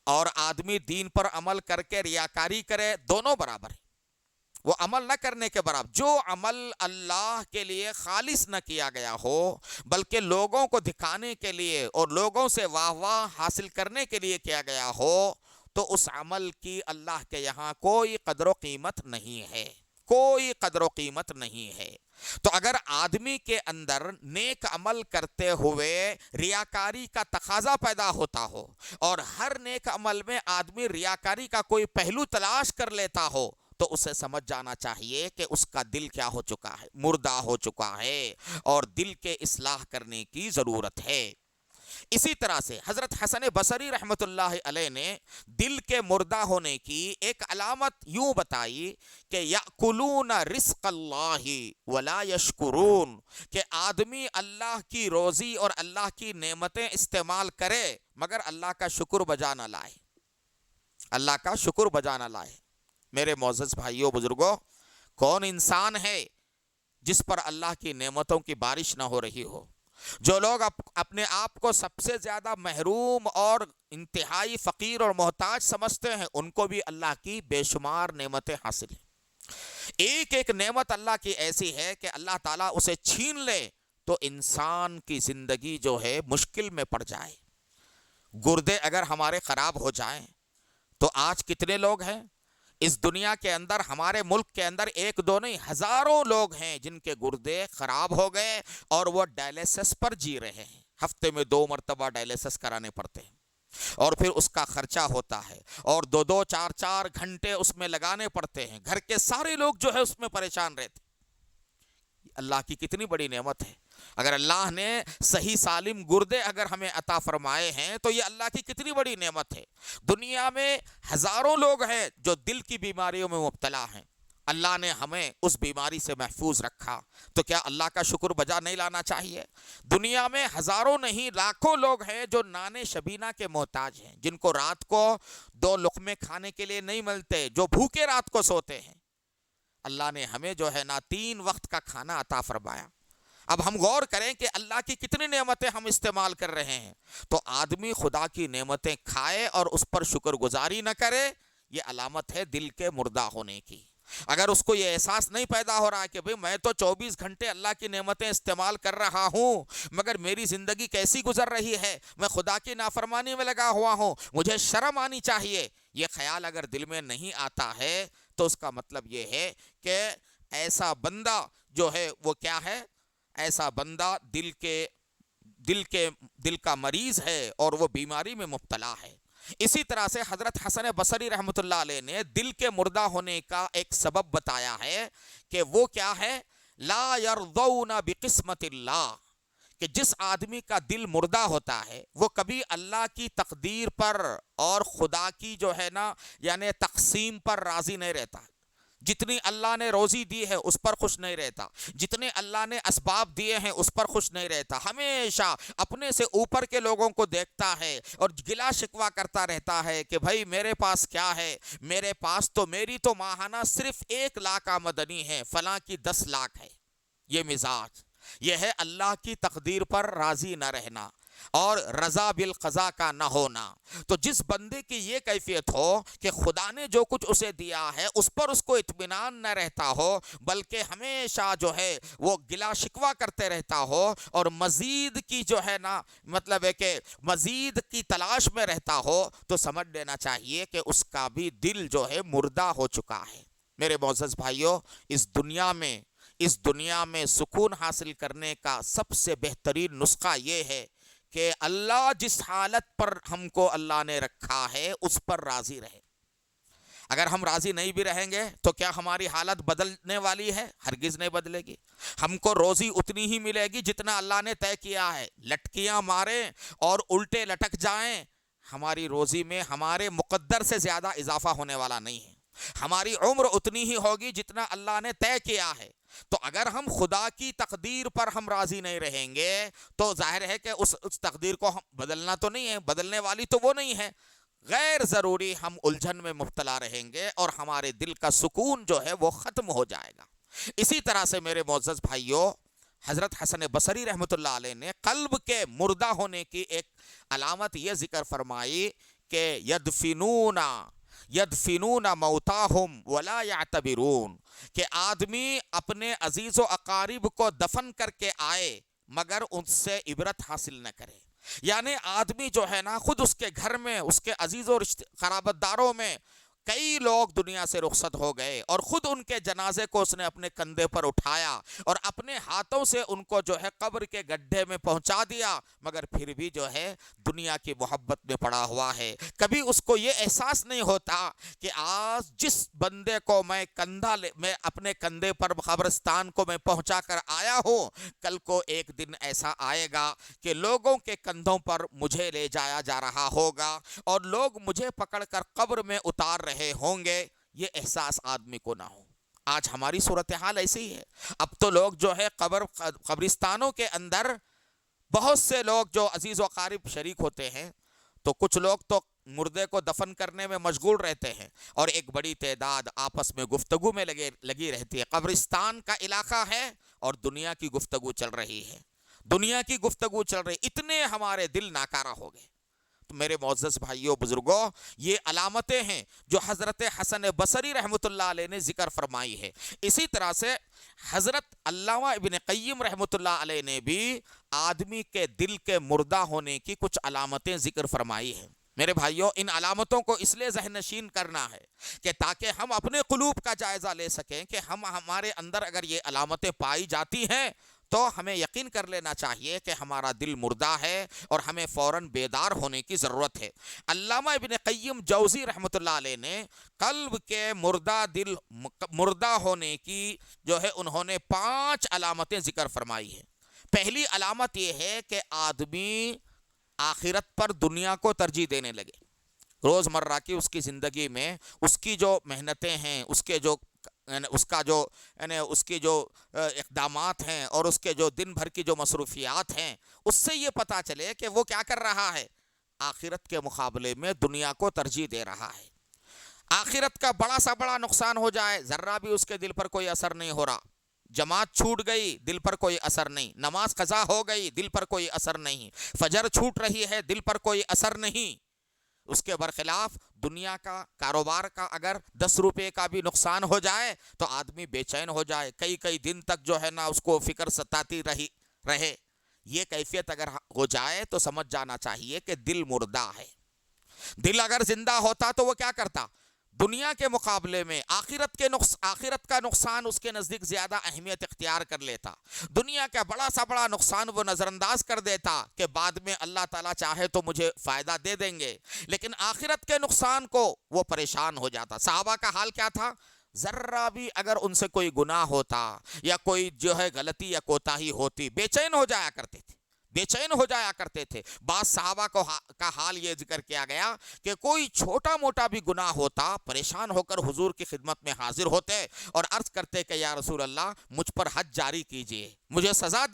اور آدمی دین پر عمل کر کے ریاکاری کرے، دونوں برابر ہیں، وہ عمل نہ کرنے کے برابر۔ جو عمل اللہ کے لیے خالص نہ کیا گیا ہو بلکہ لوگوں کو دکھانے کے لیے اور لوگوں سے واہ واہ حاصل کرنے کے لیے کیا گیا ہو تو اس عمل کی اللہ کے یہاں کوئی قدر و قیمت نہیں ہے، کوئی قدر و قیمت نہیں ہے۔ تو اگر آدمی کے اندر نیک عمل کرتے ہوئے ریاکاری کا تقاضا پیدا ہوتا ہو اور ہر نیک عمل میں آدمی ریاکاری کا کوئی پہلو تلاش کر لیتا ہو تو اسے سمجھ جانا چاہیے کہ اس کا دل کیا ہو چکا ہے، مردہ ہو چکا ہے اور دل کے اصلاح کرنے کی ضرورت ہے۔ اسی طرح سے حضرت حسن بصری رحمۃ اللہ علیہ نے دل کے مردہ ہونے کی ایک علامت یوں بتائی کہ یأکلون رزق اللہ ولا یشکرون، کہ آدمی اللہ کی روزی اور اللہ کی نعمتیں استعمال کرے مگر اللہ کا شکر بجا نہ لائے، اللہ کا شکر بجا نہ لائے۔ میرے معزز بھائیوں بزرگوں، کون انسان ہے جس پر اللہ کی نعمتوں کی بارش نہ ہو رہی ہو؟ جو لوگ اپنے آپ کو سب سے زیادہ محروم اور انتہائی فقیر اور محتاج سمجھتے ہیں، ان کو بھی اللہ کی بے شمار نعمتیں حاصل ہیں۔ ایک ایک نعمت اللہ کی ایسی ہے کہ اللہ تعالیٰ اسے چھین لے تو انسان کی زندگی جو ہے مشکل میں پڑ جائے۔ گردے اگر ہمارے خراب ہو جائیں تو آج کتنے لوگ ہیں اس دنیا کے اندر، ہمارے ملک کے اندر ایک دو نہیں ہزاروں لوگ ہیں جن کے گردے خراب ہو گئے اور وہ ڈائلیسس پر جی رہے ہیں، ہفتے میں 2 مرتبہ ڈائلیسس کرانے پڑتے ہیں اور پھر اس کا خرچہ ہوتا ہے اور 2 4 گھنٹے اس میں لگانے پڑتے ہیں، گھر کے سارے لوگ جو ہے اس میں پریشان رہتے ہیں۔ اللہ کی کتنی بڑی نعمت ہے، اگر اللہ نے صحیح سالم گردے اگر ہمیں عطا فرمائے ہیں تو یہ اللہ کی کتنی بڑی نعمت ہے۔ دنیا میں ہزاروں لوگ ہیں جو دل کی بیماریوں میں مبتلا ہیں، اللہ نے ہمیں اس بیماری سے محفوظ رکھا تو کیا اللہ کا شکر بجا نہیں لانا چاہیے؟ دنیا میں ہزاروں نہیں لاکھوں لوگ ہیں جو نان شبینہ کے محتاج ہیں، جن کو رات کو 2 لقمے کھانے کے لیے نہیں ملتے، جو بھوکے رات کو سوتے ہیں۔ اللہ نے ہمیں جو ہے نا 3 وقت کا کھانا عطا فرمایا۔ اب ہم غور کریں کہ اللہ کی کتنی نعمتیں ہم استعمال کر رہے ہیں، تو آدمی خدا کی نعمتیں کھائے اور اس پر شکر گزاری نہ کرے، یہ علامت ہے دل کے مردہ ہونے کی۔ اگر اس کو یہ احساس نہیں پیدا ہو رہا کہ بھئی میں تو 24 گھنٹے اللہ کی نعمتیں استعمال کر رہا ہوں مگر میری زندگی کیسی گزر رہی ہے، میں خدا کی نافرمانی میں لگا ہوا ہوں، مجھے شرم آنی چاہیے، یہ خیال اگر دل میں نہیں آتا ہے تو اس کا مطلب یہ ہے کہ ایسا بندہ جو ہے وہ کیا ہے، ایسا بندہ دل کا مریض ہے اور وہ بیماری میں مبتلا ہے۔ اسی طرح سے حضرت حسن بصری رحمۃ اللہ علیہ نے دل کے مردہ ہونے کا ایک سبب بتایا ہے کہ وہ کیا ہے، لا یرضون بقسمت اللہ، کہ جس آدمی کا دل مردہ ہوتا ہے وہ کبھی اللہ کی تقدیر پر اور خدا کی جو ہے نا یعنی تقسیم پر راضی نہیں رہتا۔ جتنی اللہ نے روزی دی ہے اس پر خوش نہیں رہتا، جتنے اللہ نے اسباب دیے ہیں اس پر خوش نہیں رہتا، ہمیشہ اپنے سے اوپر کے لوگوں کو دیکھتا ہے اور گلا شکوہ کرتا رہتا ہے کہ بھائی میرے پاس کیا ہے، میرے پاس تو میری تو ماہانہ صرف 1 لاکھ آمدنی ہے، فلاں کی 10 لاکھ ہے۔ یہ مزاج، یہ ہے اللہ کی تقدیر پر راضی نہ رہنا اور رضا بالقضاء کا نہ ہونا۔ تو جس بندے کی یہ کیفیت ہو کہ خدا نے جو کچھ اسے دیا ہے اس پر اس کو اطمینان نہ رہتا ہو بلکہ ہمیشہ جو ہے وہ گلا شکوہ کرتے رہتا ہو اور مزید کی جو ہے نا مطلب ہے کہ مزید کی تلاش میں رہتا ہو، تو سمجھ لینا چاہیے کہ اس کا بھی دل جو ہے مردہ ہو چکا ہے۔ میرے معزز بھائیوں، اس دنیا میں سکون حاصل کرنے کا سب سے بہترین نسخہ یہ ہے کہ اللہ جس حالت پر ہم کو اللہ نے رکھا ہے اس پر راضی رہے۔ اگر ہم راضی نہیں بھی رہیں گے تو کیا ہماری حالت بدلنے والی ہے؟ ہرگز نہیں بدلے گی۔ ہم کو روزی اتنی ہی ملے گی جتنا اللہ نے طے کیا ہے۔ لٹکیاں ماریں اور الٹے لٹک جائیں، ہماری روزی میں ہمارے مقدر سے زیادہ اضافہ ہونے والا نہیں ہے۔ ہماری عمر اتنی ہی ہوگی جتنا اللہ نے طے کیا ہے۔ تو اگر ہم خدا کی تقدیر پر ہم راضی نہیں رہیں گے تو ظاہر ہے کہ اس تقدیر کو ہم بدلنا تو نہیں ہے، بدلنے والی تو وہ نہیں ہے، غیر ضروری ہم الجھن میں مبتلا رہیں گے اور ہمارے دل کا سکون جو ہے وہ ختم ہو جائے گا۔ اسی طرح سے میرے معزز بھائیوں، حضرت حسن بصری رحمۃ اللہ علیہ نے قلب کے مردہ ہونے کی ایک علامت یہ ذکر فرمائی کہ یدفنون موتاہم ولا یعتبرون، کہ آدمی اپنے عزیز و اقارب کو دفن کر کے آئے مگر ان سے عبرت حاصل نہ کرے. یعنی آدمی جو ہے نا، خود اس کے گھر میں، اس کے عزیز و قرابت داروں میں کئی لوگ دنیا سے رخصت ہو گئے، اور خود ان کے جنازے کو اس نے اپنے کندھے پر اٹھایا اور اپنے ہاتھوں سے ان کو جو ہے قبر کے گڈھے میں پہنچا دیا، مگر پھر بھی جو ہے دنیا کی محبت میں پڑا ہوا ہے. کبھی اس کو یہ احساس نہیں ہوتا کہ آج جس بندے کو میں اپنے کندھے پر قبرستان کو میں پہنچا کر آیا ہوں، کل کو ایک دن ایسا آئے گا کہ لوگوں کے کندھوں پر مجھے لے جایا جا رہا ہوگا اور لوگ مجھے پکڑ کر قبر میں اتار رہے ہوں گے. یہ احساس آدمی کو نہ ہو. آج ہماری صورتحال ایسی ہے. اب تو لوگ جو ہے قبرستانوں کے اندر بہت سے لوگ جو عزیز و اقارب شریک ہوتے ہیں، تو کچھ لوگ تو مردے کو دفن کرنے میں مشغول رہتے ہیں اور ایک بڑی تعداد آپس میں گفتگو میں لگی رہتی ہے. قبرستان کا علاقہ ہے اور دنیا کی گفتگو چل رہی ہے، دنیا کی گفتگو چل رہی. اتنے ہمارے دل ناکارہ ہو گئے. تو میرے معزز بھائیوں بزرگوں، یہ علامتیں ہیں جو حضرت حسن بصری رحمۃ اللہ علیہ نے ذکر فرمائی ہے. اسی طرح سے حضرت علامہ ابن قیم رحمۃ اللہ علیہ نے بھی آدمی کے دل کے مردہ ہونے کی کچھ علامتیں ذکر فرمائی ہیں. میرے بھائیوں، ان علامتوں کو اس لیے ذہن نشین کرنا ہے کہ تاکہ ہم اپنے قلوب کا جائزہ لے سکیں کہ ہمارے اندر اگر یہ علامتیں پائی جاتی ہیں تو ہمیں یقین کر لینا چاہیے کہ ہمارا دل مردہ ہے اور ہمیں فوراً بیدار ہونے کی ضرورت ہے. علامہ ابن قیم جوزی رحمۃ اللہ علیہ نے قلب کے مردہ ہونے کی جو ہے انہوں نے 5 علامتیں ذکر فرمائی ہیں. پہلی علامت یہ ہے کہ آدمی آخرت پر دنیا کو ترجیح دینے لگے. روزمرہ کی اس کی زندگی میں اس کی جو محنتیں ہیں، اس کی جو اقدامات ہیں اور اس کے جو دن بھر کی جو مصروفیات ہیں، اس سے یہ پتا چلے کہ وہ کیا کر رہا ہے، آخرت کے مقابلے میں دنیا کو ترجیح دے رہا ہے. آخرت کا بڑا سا بڑا نقصان ہو جائے، ذرہ بھی اس کے دل پر کوئی اثر نہیں ہو رہا. جماعت چھوٹ گئی، دل پر کوئی اثر نہیں. نماز قضا ہو گئی، دل پر کوئی اثر نہیں. فجر چھوٹ رہی ہے، دل پر کوئی اثر نہیں. اس کے برخلاف دنیا کا، کاروبار کا اگر 10 روپے کا بھی نقصان ہو جائے تو آدمی بے چین ہو جائے، کئی دن تک جو ہے نا اس کو فکر ستاتی رہے. یہ کیفیت اگر ہو جائے تو سمجھ جانا چاہیے کہ دل مردہ ہے. دل اگر زندہ ہوتا تو وہ کیا کرتا، دنیا کے مقابلے میں آخرت کا نقصان اس کے نزدیک زیادہ اہمیت اختیار کر لیتا. دنیا کا بڑا سا بڑا نقصان وہ نظر انداز کر دیتا کہ بعد میں اللہ تعالیٰ چاہے تو مجھے فائدہ دے دیں گے، لیکن آخرت کے نقصان کو وہ پریشان ہو جاتا. صحابہ کا حال کیا تھا، ذرہ بھی اگر ان سے کوئی گناہ ہوتا یا کوئی جو ہے غلطی یا کوتاہی ہوتی، بے چین ہو جایا کرتے تھے، بے چین ہو جایا کرتے تھے. بعض صحابہ کا حال یہ ذکر کیا گیا کہ کوئی چھوٹا موٹا بھی گناہ ہوتا، پریشان ہو کر حضور کی خدمت میں حاضر ہوتے اور عرض کرتے کہ یا رسول اللہ، مجھ پر حد جاری کیجئے، مجھے سزا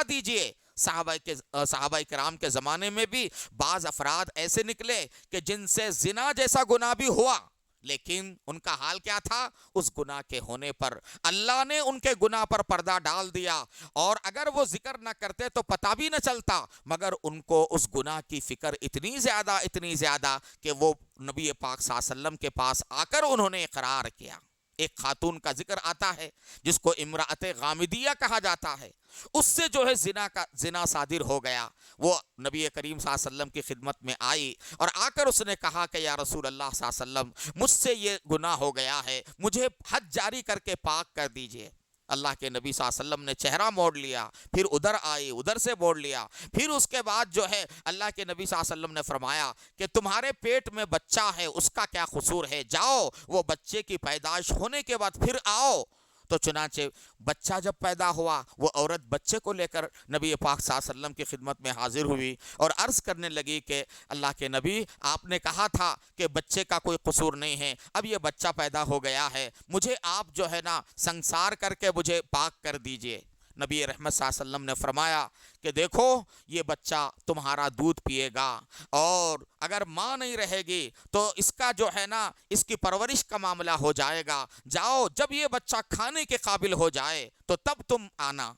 دیجئے. صحابہ کرام کے زمانے میں بھی بعض افراد ایسے نکلے کہ جن سے زنا جیسا گناہ بھی ہوا، لیکن ان کا حال کیا تھا، اس گناہ کے ہونے پر اللہ نے ان کے گناہ پر پردہ ڈال دیا، اور اگر وہ ذکر نہ کرتے تو پتہ بھی نہ چلتا، مگر ان کو اس گناہ کی فکر اتنی زیادہ کہ وہ نبی پاک صلی اللہ علیہ وسلم کے پاس آ کر انہوں نے اقرار کیا. ایک خاتون کا ذکر آتا ہے جس کو امرأت غامدیہ کہا جاتا ہے، اس سے جو ہے زنا صادر ہو گیا. وہ نبی کریم صلی اللہ علیہ وسلم کی خدمت میں آئی اور آ کر اس نے کہا کہ یا رسول اللہ صلی اللہ علیہ وسلم، مجھ سے یہ گناہ ہو گیا ہے، مجھے حد جاری کر کے پاک کر دیجئے. اللہ کے نبی صلی اللہ علیہ وسلم نے چہرہ موڑ لیا، پھر ادھر آئی، ادھر سے موڑ لیا. پھر اس کے بعد جو ہے اللہ کے نبی صلی اللہ علیہ وسلم نے فرمایا کہ تمہارے پیٹ میں بچہ ہے، اس کا کیا قصور ہے، جاؤ وہ بچے کی پیدائش ہونے کے بعد پھر آؤ. تو چنانچہ بچہ جب پیدا ہوا، وہ عورت بچے کو لے کر نبی پاک صلی اللہ علیہ وسلم کی خدمت میں حاضر ہوئی اور عرض کرنے لگی کہ اللہ کے نبی، آپ نے کہا تھا کہ بچے کا کوئی قصور نہیں ہے، اب یہ بچہ پیدا ہو گیا ہے، مجھے آپ جو ہے نا سنسار کر کے مجھے پاک کر دیجئے. نبی رحمت صلی اللہ علیہ وسلم نے فرمایا کہ دیکھو یہ بچہ تمہارا دودھ پیے گا، اور اگر ماں نہیں رہے گی تو اس کا جو ہے نا اس کی پرورش کا معاملہ ہو جائے گا، جاؤ جب یہ بچہ کھانے کے قابل ہو جائے تو تب تم آنا۔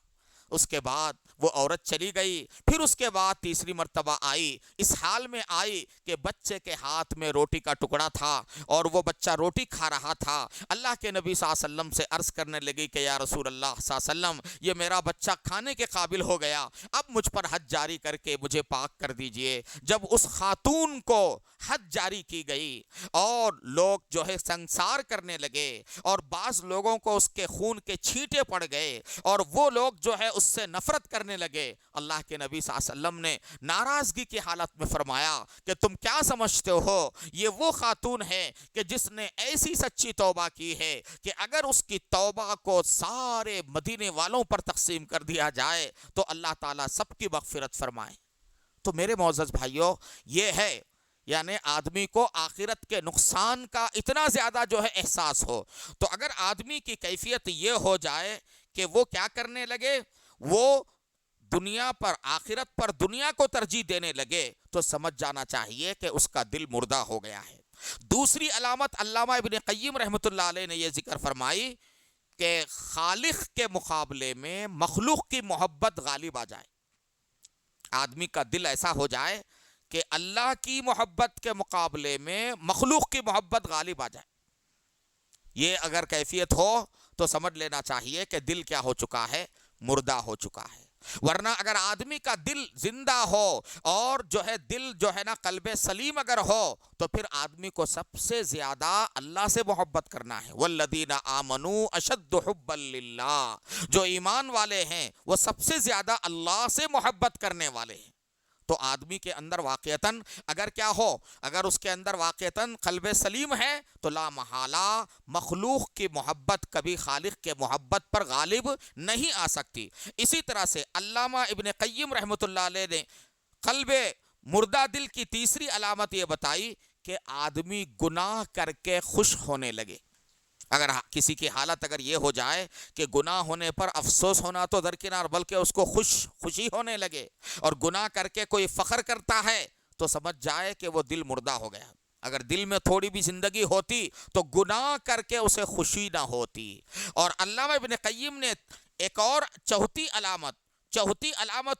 اس کے بعد وہ عورت چلی گئی، پھر اس کے بعد تیسری مرتبہ آئی، اس حال میں آئی کہ بچے کے ہاتھ میں روٹی کا ٹکڑا تھا اور وہ بچہ روٹی کھا رہا تھا۔ اللہ کے نبی صلی اللہ علیہ وسلم سے عرض کرنے لگی کہ یا رسول اللہ صلی اللہ علیہ وسلم، یہ میرا بچہ کھانے کے قابل ہو گیا، اب مجھ پر حد جاری کر کے مجھے پاک کر دیجئے۔ جب اس خاتون کو حد جاری کی گئی اور لوگ جو ہے سنسار کرنے لگے اور بعض لوگوں کو اس کے خون کے چھینٹے پڑ گئے اور وہ لوگ جو ہے اس سے نفرت کرنے لگے، اللہ کے نبی صلی اللہ علیہ وسلم نے ناراضگی کی حالت میں فرمایا کہ تم کیا سمجھتے ہو، یہ وہ خاتون ہے کہ جس نے ایسی سچی توبہ کی ہے کہ اگر اس کی توبہ کو سارے مدینے والوں پر تقسیم کر دیا جائے تو اللہ تعالیٰ سب کی مغفرت فرمائے۔ تو میرے معزز بھائیوں، یہ ہے یعنی آدمی کو آخرت کے نقصان کا اتنا زیادہ جو ہے احساس ہو، تو اگر آدمی کی کیفیت یہ ہو جائے کہ وہ کیا کرنے لگے، وہ دنیا پر آخرت پر دنیا کو ترجیح دینے لگے، تو سمجھ جانا چاہیے کہ اس کا دل مردہ ہو گیا ہے۔ دوسری علامت علامہ ابن قیم رحمۃ اللہ علیہ نے یہ ذکر فرمائی کہ خالق کے مقابلے میں مخلوق کی محبت غالب آ جائے۔ آدمی کا دل ایسا ہو جائے کہ اللہ کی محبت کے مقابلے میں مخلوق کی محبت غالب آ جائے۔ یہ اگر کیفیت ہو تو سمجھ لینا چاہیے کہ دل کیا ہو چکا ہے، مردہ ہو چکا ہے۔ ورنہ اگر آدمی کا دل زندہ ہو اور جو ہے دل جو ہے نا قلب سلیم اگر ہو تو پھر آدمی کو سب سے زیادہ اللہ سے محبت کرنا ہے۔ والذین آمنوا اشد حبا للہ، جو ایمان والے ہیں وہ سب سے زیادہ اللہ سے محبت کرنے والے ہیں۔ تو آدمی کے اندر واقعتاً اگر کیا ہو، اگر اس کے اندر واقعتاً قلب سلیم ہے تو لا محالہ مخلوق کی محبت کبھی خالق کے محبت پر غالب نہیں آ سکتی۔ اسی طرح سے علامہ ابن قیم رحمۃ اللہ علیہ نے قلب مردہ دل کی تیسری علامت یہ بتائی کہ آدمی گناہ کر کے خوش ہونے لگے۔ اگر کسی کی حالت اگر یہ ہو جائے کہ گناہ ہونے پر افسوس ہونا تو درکنار، بلکہ اس کو خوشی ہونے لگے، اور گناہ کر کے کوئی فخر کرتا ہے تو سمجھ جائے کہ وہ دل مردہ ہو گیا۔ اگر دل میں تھوڑی بھی زندگی ہوتی تو گناہ کر کے اسے خوشی نہ ہوتی۔ اور علامہ ابن قیم نے ایک اور چوتھی علامت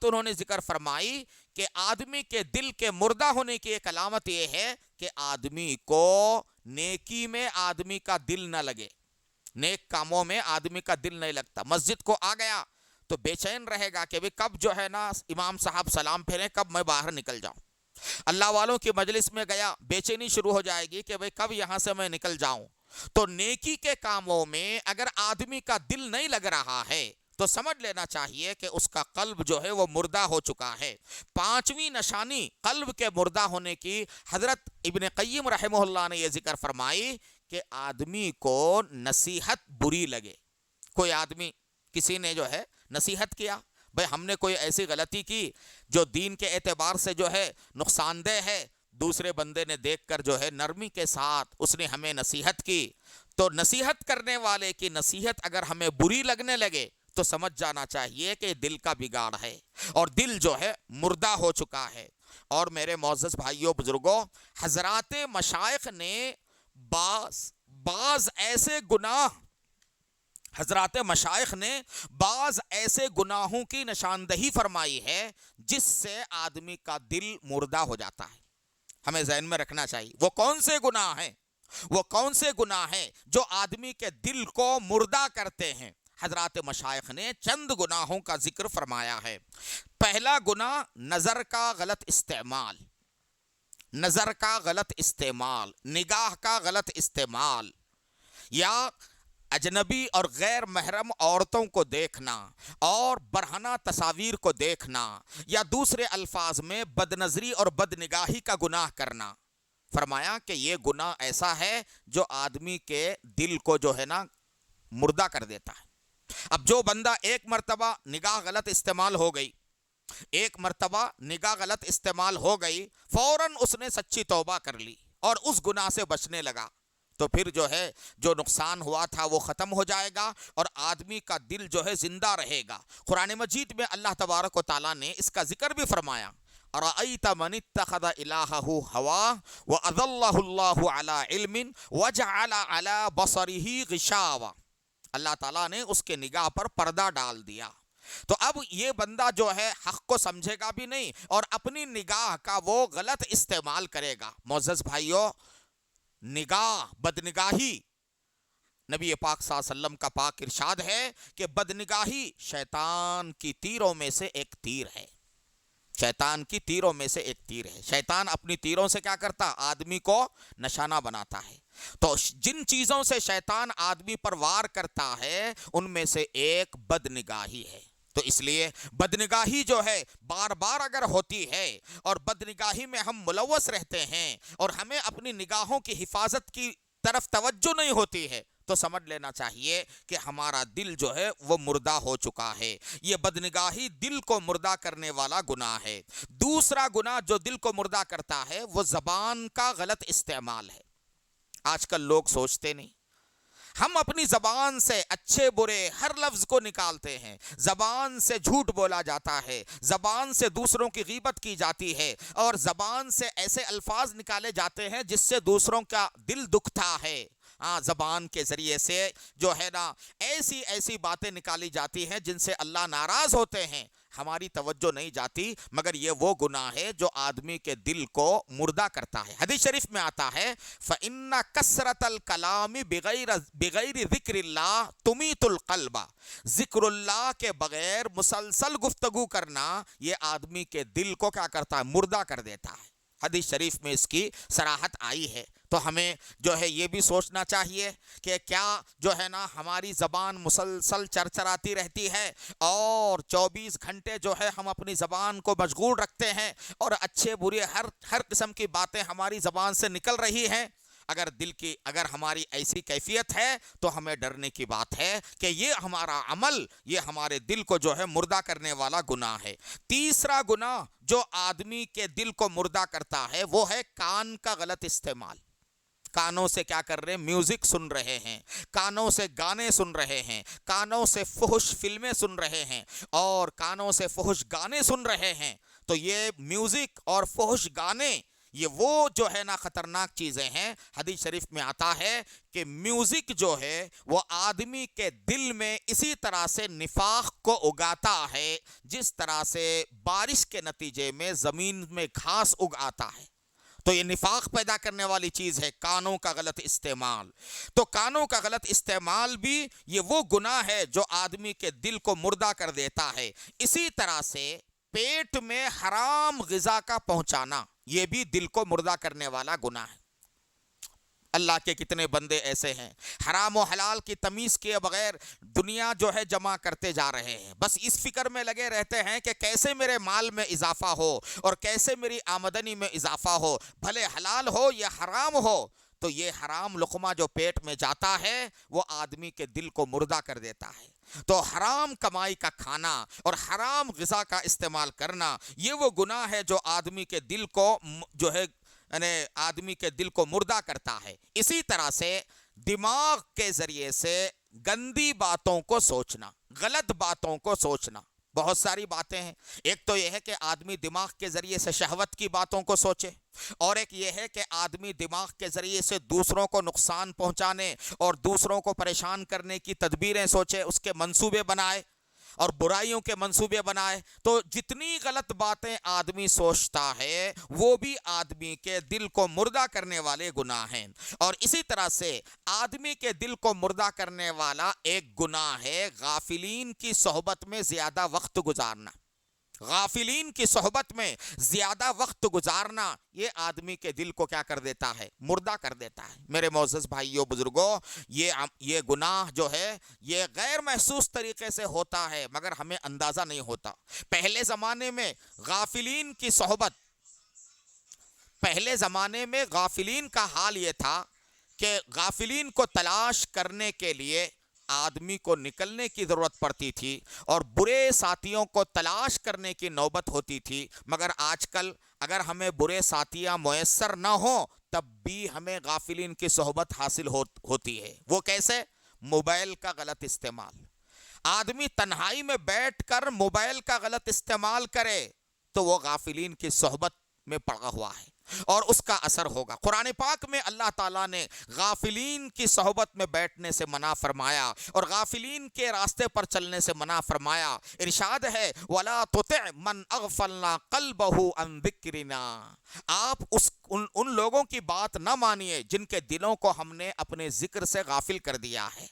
انہوں نے ذکر فرمائی کہ آدمی کے دل کے مردہ ہونے کی ایک علامت یہ ہے کہ آدمی کو نیکی میں آدمی کا دل نہ لگے، نیک کاموں میں آدمی کا دل نہیں لگتا۔ مسجد کو آ گیا تو بے چین رہے گا کہ کب جو ہے نا امام صاحب سلام پھیریں، کب میں باہر نکل جاؤں۔ اللہ والوں کی مجلس میں گیا، بے چینی شروع ہو جائے گی کہ کب یہاں سے میں نکل جاؤں۔ تو نیکی کے کاموں میں اگر آدمی کا دل نہیں لگ رہا ہے تو سمجھ لینا چاہیے کہ اس کا قلب جو ہے وہ مردہ ہو چکا ہے۔ پانچویں نشانی قلب کے مردہ ہونے کی حضرت ابن قیم رحمہ اللہ نے یہ ذکر فرمائی کہ آدمی کو نصیحت بری لگے۔ کوئی آدمی، کسی نے جو ہے نصیحت کیا، بھئی ہم نے کوئی ایسی غلطی کی جو دین کے اعتبار سے جو ہے نقصان دہ ہے، دوسرے بندے نے دیکھ کر جو ہے نرمی کے ساتھ اس نے ہمیں نصیحت کی، تو نصیحت کرنے والے کی نصیحت اگر ہمیں بری لگنے لگے تو سمجھ جانا چاہیے کہ دل کا بگاڑ ہے اور دل جو ہے مردہ ہو چکا ہے۔ اور میرے معزز بھائیوں بزرگوں، حضرات مشائخ نے بعض ایسے گناہوں کی نشاندہی فرمائی ہے جس سے آدمی کا دل مردہ ہو جاتا ہے۔ ہمیں ذہن میں رکھنا چاہیے وہ کون سے گناہ ہیں جو آدمی کے دل کو مردہ کرتے ہیں۔ حضرات مشائخ نے چند گناہوں کا ذکر فرمایا ہے۔ پہلا گناہ نظر کا غلط استعمال، نگاہ کا غلط استعمال، یا اجنبی اور غیر محرم عورتوں کو دیکھنا اور برہنہ تصاویر کو دیکھنا، یا دوسرے الفاظ میں بد نظری اور بد نگاہی کا گناہ کرنا۔ فرمایا کہ یہ گناہ ایسا ہے جو آدمی کے دل کو جو ہے نا مردہ کر دیتا ہے۔ اب جو بندہ ایک مرتبہ نگاہ غلط استعمال ہو گئی، فوراً اس نے سچی توبہ کر لی اور اس گناہ سے بچنے لگا، تو پھر جو ہے جو نقصان ہوا تھا وہ ختم ہو جائے گا اور آدمی کا دل جو ہے زندہ رہے گا۔ قرآن مجید میں اللہ تبارک و تعالیٰ نے اس کا ذکر بھی فرمایا، اَرَأَيْتَ مَنِ اتَّخَذَ إِلَٰهَهُ هَوَاهُ وَأَضَلَّهُ اللَّهُ عَلَىٰ عِلْمٍ وَجَعَلَ عَلَىٰ بَصَرِهِ غِشَاوَةً، اللہ تعالیٰ نے اس کے نگاہ پر پردہ ڈال دیا۔ تو اب یہ بندہ جو ہے حق کو سمجھے گا بھی نہیں اور اپنی نگاہ کا وہ غلط استعمال کرے گا۔ معزز بھائیو، نگاہ، بدنگاہی، نبی پاک صلی اللہ علیہ وسلم کا پاک ارشاد ہے کہ بدنگاہی شیطان کی تیروں میں سے ایک تیر ہے، شیطان کی تیروں میں سے ایک تیر ہے۔ شیطان اپنی تیروں سے کیا کرتا؟ آدمی کو نشانہ بناتا ہے۔ تو جن چیزوں سے شیطان آدمی پر وار کرتا ہے ان میں سے ایک بدنگاہی ہے۔ تو اس لیے بدنگاہی جو ہے بار بار اگر ہوتی ہے اور بدنگاہی میں ہم ملوث رہتے ہیں اور ہمیں اپنی نگاہوں کی حفاظت کی طرف توجہ نہیں ہوتی ہے تو سمجھ لینا چاہیے کہ ہمارا دل جو ہے وہ مردہ ہو چکا ہے۔ یہ بدنگاہی دل کو مردہ کرنے والا گناہ ہے۔ دوسرا گناہ جو دل کو مردہ کرتا ہے وہ زبان کا غلط استعمال ہے۔ آج کل لوگ سوچتے نہیں، ہم اپنی زبان سے اچھے برے ہر لفظ کو نکالتے ہیں، زبان سے جھوٹ بولا جاتا ہے، زبان سے دوسروں کی غیبت کی جاتی ہے اور زبان سے ایسے الفاظ نکالے جاتے ہیں جس سے دوسروں کا دل دکھتا ہے۔ زبان کے ذریعے سے جو ہے نا ایسی باتیں نکالی جاتی ہیں جن سے اللہ ناراض ہوتے ہیں، ہماری توجہ نہیں جاتی، مگر یہ وہ گناہ ہے جو آدمی کے دل کو مردہ کرتا ہے۔ حدیث شریف میں آتا ہے فَإِنَّ كَثْرَةَ الْكَلَامِ بِغَيْرِ ذِكْرِ اللَّهِ تُمِيتُ الْقَلْبَ، ذکر اللہ کے بغیر مسلسل گفتگو کرنا یہ آدمی کے دل کو کیا کرتا ہے؟ مردہ کر دیتا ہے۔ حدیث شریف میں اس کی صراحت آئی ہے۔ تو ہمیں جو ہے یہ بھی سوچنا چاہیے کہ کیا جو ہے نا ہماری زبان مسلسل چرچراتی رہتی ہے اور 24 گھنٹے جو ہے ہم اپنی زبان کو مشغول رکھتے ہیں اور اچھے برے ہر قسم کی باتیں ہماری زبان سے نکل رہی ہیں۔ اگر ہماری ایسی کیفیت ہے تو ہمیں ڈرنے کی بات ہے کہ یہ ہمارا عمل یہ ہمارے دل کو جو ہے مردہ کرنے والا گناہ ہے۔ تیسرا گناہ جو آدمی کے دل کو مردہ کرتا ہے وہ ہے کان کا غلط استعمال۔ کانوں سے کیا کر رہے ہیں؟ میوزک سن رہے ہیں، کانوں سے گانے سن رہے ہیں، کانوں سے فحش فلمیں سن رہے ہیں اور کانوں سے فحش گانے سن رہے ہیں۔ تو یہ میوزک اور فحش گانے یہ وہ جو ہے نا خطرناک چیزیں ہیں۔ حدیث شریف میں آتا ہے کہ میوزک جو ہے وہ آدمی کے دل میں اسی طرح سے نفاق کو اگاتا ہے جس طرح سے بارش کے نتیجے میں زمین میں گھاس اگ آتا ہے۔ تو یہ نفاق پیدا کرنے والی چیز ہے کانوں کا غلط استعمال۔ تو کانوں کا غلط استعمال بھی یہ وہ گناہ ہے جو آدمی کے دل کو مردہ کر دیتا ہے۔ اسی طرح سے پیٹ میں حرام غذا کا پہنچانا یہ بھی دل کو مردہ کرنے والا گناہ ہے۔ اللہ کے کتنے بندے ایسے ہیں حرام و حلال کی تمیز کیے بغیر دنیا جو ہے جمع کرتے جا رہے ہیں، بس اس فکر میں لگے رہتے ہیں کہ کیسے میرے مال میں اضافہ ہو اور کیسے میری آمدنی میں اضافہ ہو، بھلے حلال ہو یا حرام ہو۔ تو یہ حرام لقمہ جو پیٹ میں جاتا ہے وہ آدمی کے دل کو مردہ کر دیتا ہے۔ تو حرام کمائی کا کھانا اور حرام غذا کا استعمال کرنا یہ وہ گناہ ہے جو آدمی کے دل کو جو ہے یعنی آدمی کے دل کو مردہ کرتا ہے۔ اسی طرح سے دماغ کے ذریعے سے گندی باتوں کو سوچنا، غلط باتوں کو سوچنا، بہت ساری باتیں ہیں۔ ایک تو یہ ہے کہ آدمی دماغ کے ذریعے سے شہوت کی باتوں کو سوچے، اور ایک یہ ہے کہ آدمی دماغ کے ذریعے سے دوسروں کو نقصان پہنچانے اور دوسروں کو پریشان کرنے کی تدبیریں سوچے، اس کے منصوبے بنائے اور برائیوں کے منصوبے بنائے۔ تو جتنی غلط باتیں آدمی سوچتا ہے وہ بھی آدمی کے دل کو مردہ کرنے والے گناہ ہیں۔ اور اسی طرح سے آدمی کے دل کو مردہ کرنے والا ایک گناہ ہے غافلین کی صحبت میں زیادہ وقت گزارنا۔ غافلین کی صحبت میں زیادہ وقت گزارنا یہ آدمی کے دل کو کیا کر دیتا ہے؟ مردہ کر دیتا ہے۔ میرے معزز بھائیوں بزرگوں، یہ گناہ جو ہے یہ غیر محسوس طریقے سے ہوتا ہے مگر ہمیں اندازہ نہیں ہوتا۔ پہلے زمانے میں غافلین کی صحبت، پہلے زمانے میں غافلین کا حال یہ تھا کہ غافلین کو تلاش کرنے کے لیے آدمی کو نکلنے کی ضرورت پڑتی تھی اور برے ساتھیوں کو تلاش کرنے کی نوبت ہوتی تھی، مگر آج کل اگر ہمیں برے ساتھیاں میسر نہ ہوں تب بھی ہمیں غافلین کی صحبت حاصل ہوتی ہے۔ وہ کیسے؟ موبائل کا غلط استعمال۔ آدمی تنہائی میں بیٹھ کر موبائل کا غلط استعمال کرے تو وہ غافلین کی صحبت میں پڑا ہوا ہے اور اس کا اثر ہوگا۔ قرآن پاک میں اللہ تعالیٰ نے غافلین کی صحبت میں بیٹھنے سے منع فرمایا اور غافلین کے راستے پر چلنے سے منع فرمایا۔ ارشاد ہے وَلَا تُطِعْ مَنْ أَغْفَلْنَا قَلْبَهُ عَنْ ذِكْرِنَا، آپ ان لوگوں کی بات نہ مانیے جن کے دلوں کو ہم نے اپنے ذکر سے غافل کر دیا ہے۔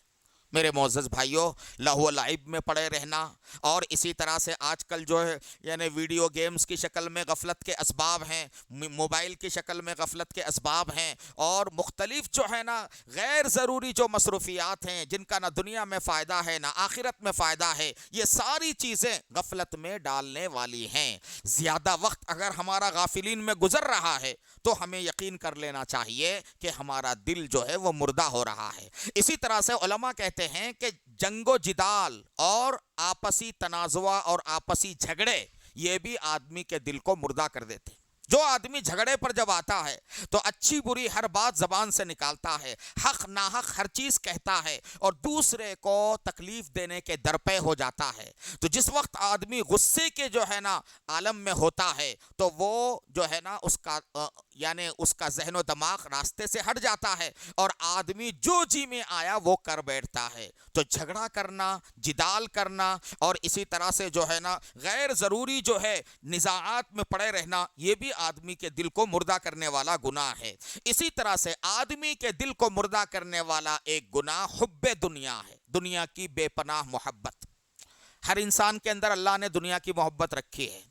میرے معزز بھائیوں، لہو و لعب میں پڑے رہنا اور اسی طرح سے آج کل جو ہے یعنی ویڈیو گیمز کی شکل میں غفلت کے اسباب ہیں، موبائل کی شکل میں غفلت کے اسباب ہیں، اور مختلف جو ہے نا غیر ضروری جو مصروفیات ہیں جن کا نہ دنیا میں فائدہ ہے نہ آخرت میں فائدہ ہے، یہ ساری چیزیں غفلت میں ڈالنے والی ہیں۔ زیادہ وقت اگر ہمارا غافلین میں گزر رہا ہے تو ہمیں یقین کر لینا چاہیے کہ ہمارا دل جو ہے وہ مردہ ہو رہا ہے۔ اسی طرح سے علماء کہتے ہیں کہ جنگ و جدال اور آپسی تنازع اور آپسی جھگڑے یہ بھی آدمی کے دل کو مردہ کر دیتے ہیں۔ جو آدمی جھگڑے پر جب آتا ہے تو اچھی بری ہر بات زبان سے نکالتا ہے، حق ناحق ہر چیز کہتا ہے اور دوسرے کو تکلیف دینے کے درپے ہو جاتا ہے۔ تو جس وقت آدمی غصے کے جو ہے نا عالم میں ہوتا ہے تو وہ جو ہے نا اس کا ذہن و دماغ راستے سے ہٹ جاتا ہے اور آدمی جو جی میں آیا وہ کر بیٹھتا ہے۔ تو جھگڑا کرنا، جدال کرنا اور اسی طرح سے جو ہے نا غیر ضروری جو ہے نزاعات میں پڑے رہنا یہ بھی آدمی کے دل کو مردہ کرنے والا گناہ ہے۔ اسی طرح سے آدمی کے دل کو مردہ کرنے والا ایک گناہ حب دنیا ہے، دنیا کی بے پناہ محبت۔ ہر انسان کے اندر اللہ نے دنیا کی محبت رکھی ہے،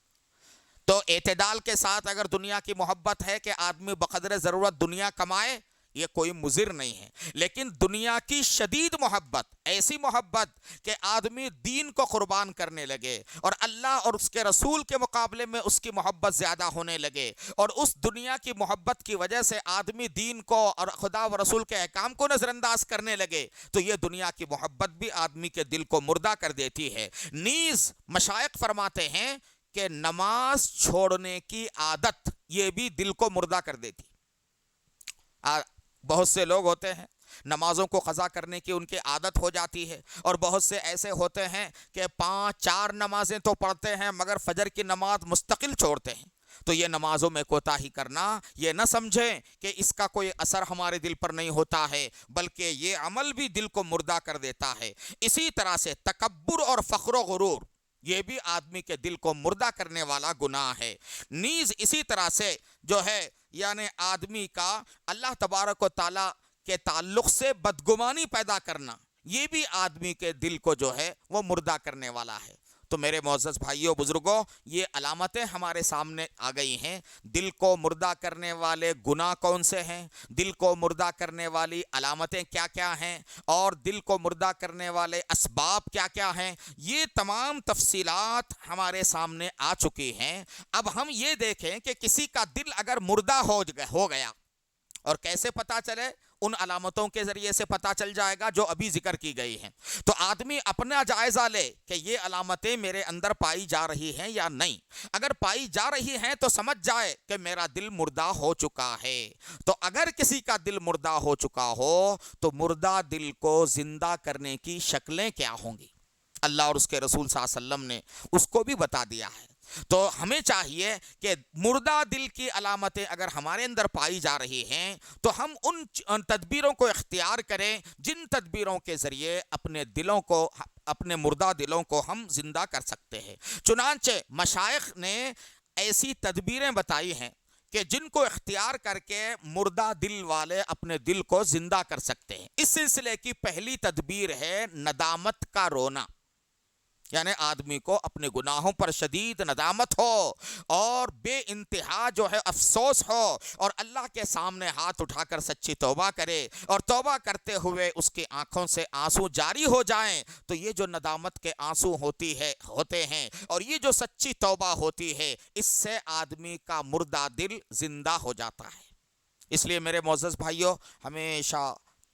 تو اعتدال کے ساتھ اگر دنیا کی محبت ہے کہ آدمی بقدر ضرورت دنیا کمائے، یہ کوئی مضر نہیں ہے، لیکن دنیا کی شدید محبت، ایسی محبت کہ آدمی دین کو قربان کرنے لگے اور اللہ اور اس کے رسول کے مقابلے میں اس کی محبت زیادہ ہونے لگے، اور اس دنیا کی محبت کی وجہ سے آدمی دین کو اور خدا و رسول کے احکام کو نظر انداز کرنے لگے، تو یہ دنیا کی محبت بھی آدمی کے دل کو مردہ کر دیتی ہے۔ نیز مشائخ فرماتے ہیں کہ نماز چھوڑنے کی عادت یہ بھی دل کو مردہ کر دیتی۔ بہت سے لوگ ہوتے ہیں نمازوں کو قضا کرنے کی ان کی عادت ہو جاتی ہے، اور بہت سے ایسے ہوتے ہیں کہ 5-4 نمازیں تو پڑھتے ہیں مگر فجر کی نماز مستقل چھوڑتے ہیں۔ تو یہ نمازوں میں کوتاہی کرنا، یہ نہ سمجھیں کہ اس کا کوئی اثر ہمارے دل پر نہیں ہوتا ہے، بلکہ یہ عمل بھی دل کو مردہ کر دیتا ہے۔ اسی طرح سے تکبر اور فخر و غرور یہ بھی آدمی کے دل کو مردہ کرنے والا گناہ ہے۔ نیز اسی طرح سے جو ہے یعنی آدمی کا اللہ تبارک و تعالیٰ کے تعلق سے بدگمانی پیدا کرنا یہ بھی آدمی کے دل کو جو ہے وہ مردہ کرنے والا ہے۔ تو میرے معزز بھائیوں بزرگوں، یہ علامتیں ہمارے سامنے آ گئی ہیں۔ دل کو مردہ کرنے والے گناہ کون سے ہیں، دل کو مردہ کرنے والی علامتیں کیا کیا ہیں، اور دل کو مردہ کرنے والے اسباب کیا کیا ہیں، یہ تمام تفصیلات ہمارے سامنے آ چکی ہیں۔ اب ہم یہ دیکھیں کہ کسی کا دل اگر مردہ ہو گیا، اور کیسے پتا چلے؟ ان علامتوں کے ذریعے سے پتا چل جائے گا جو ابھی ذکر کی گئی ہیں۔ تو آدمی اپنا جائزہ لے کہ یہ علامتیں میرے اندر پائی جا رہی ہیں یا نہیں۔ اگر پائی جا رہی ہیں تو سمجھ جائے کہ میرا دل مردہ ہو چکا ہے۔ تو اگر کسی کا دل مردہ ہو چکا ہو تو مردہ دل کو زندہ کرنے کی شکلیں کیا ہوں گی، اللہ اور اس کے رسول صلی اللہ علیہ وسلم نے اس کو بھی بتا دیا ہے۔ تو ہمیں چاہیے کہ مردہ دل کی علامتیں اگر ہمارے اندر پائی جا رہی ہیں تو ہم ان تدبیروں کو اختیار کریں جن تدبیروں کے ذریعے اپنے مردہ دلوں کو ہم زندہ کر سکتے ہیں۔ چنانچہ مشائخ نے ایسی تدبیریں بتائی ہیں کہ جن کو اختیار کر کے مردہ دل والے اپنے دل کو زندہ کر سکتے ہیں۔ اس سلسلے کی پہلی تدبیر ہے ندامت کا رونا، یعنی آدمی کو اپنے گناہوں پر شدید ندامت ہو اور بے انتہا جو ہے افسوس ہو، اور اللہ کے سامنے ہاتھ اٹھا کر سچی توبہ کرے، اور توبہ کرتے ہوئے اس کی آنکھوں سے آنسو جاری ہو جائیں۔ تو یہ جو ندامت کے آنسو ہوتے ہیں اور یہ جو سچی توبہ ہوتی ہے، اس سے آدمی کا مردہ دل زندہ ہو جاتا ہے۔ اس لیے میرے معزز بھائیوں، ہمیشہ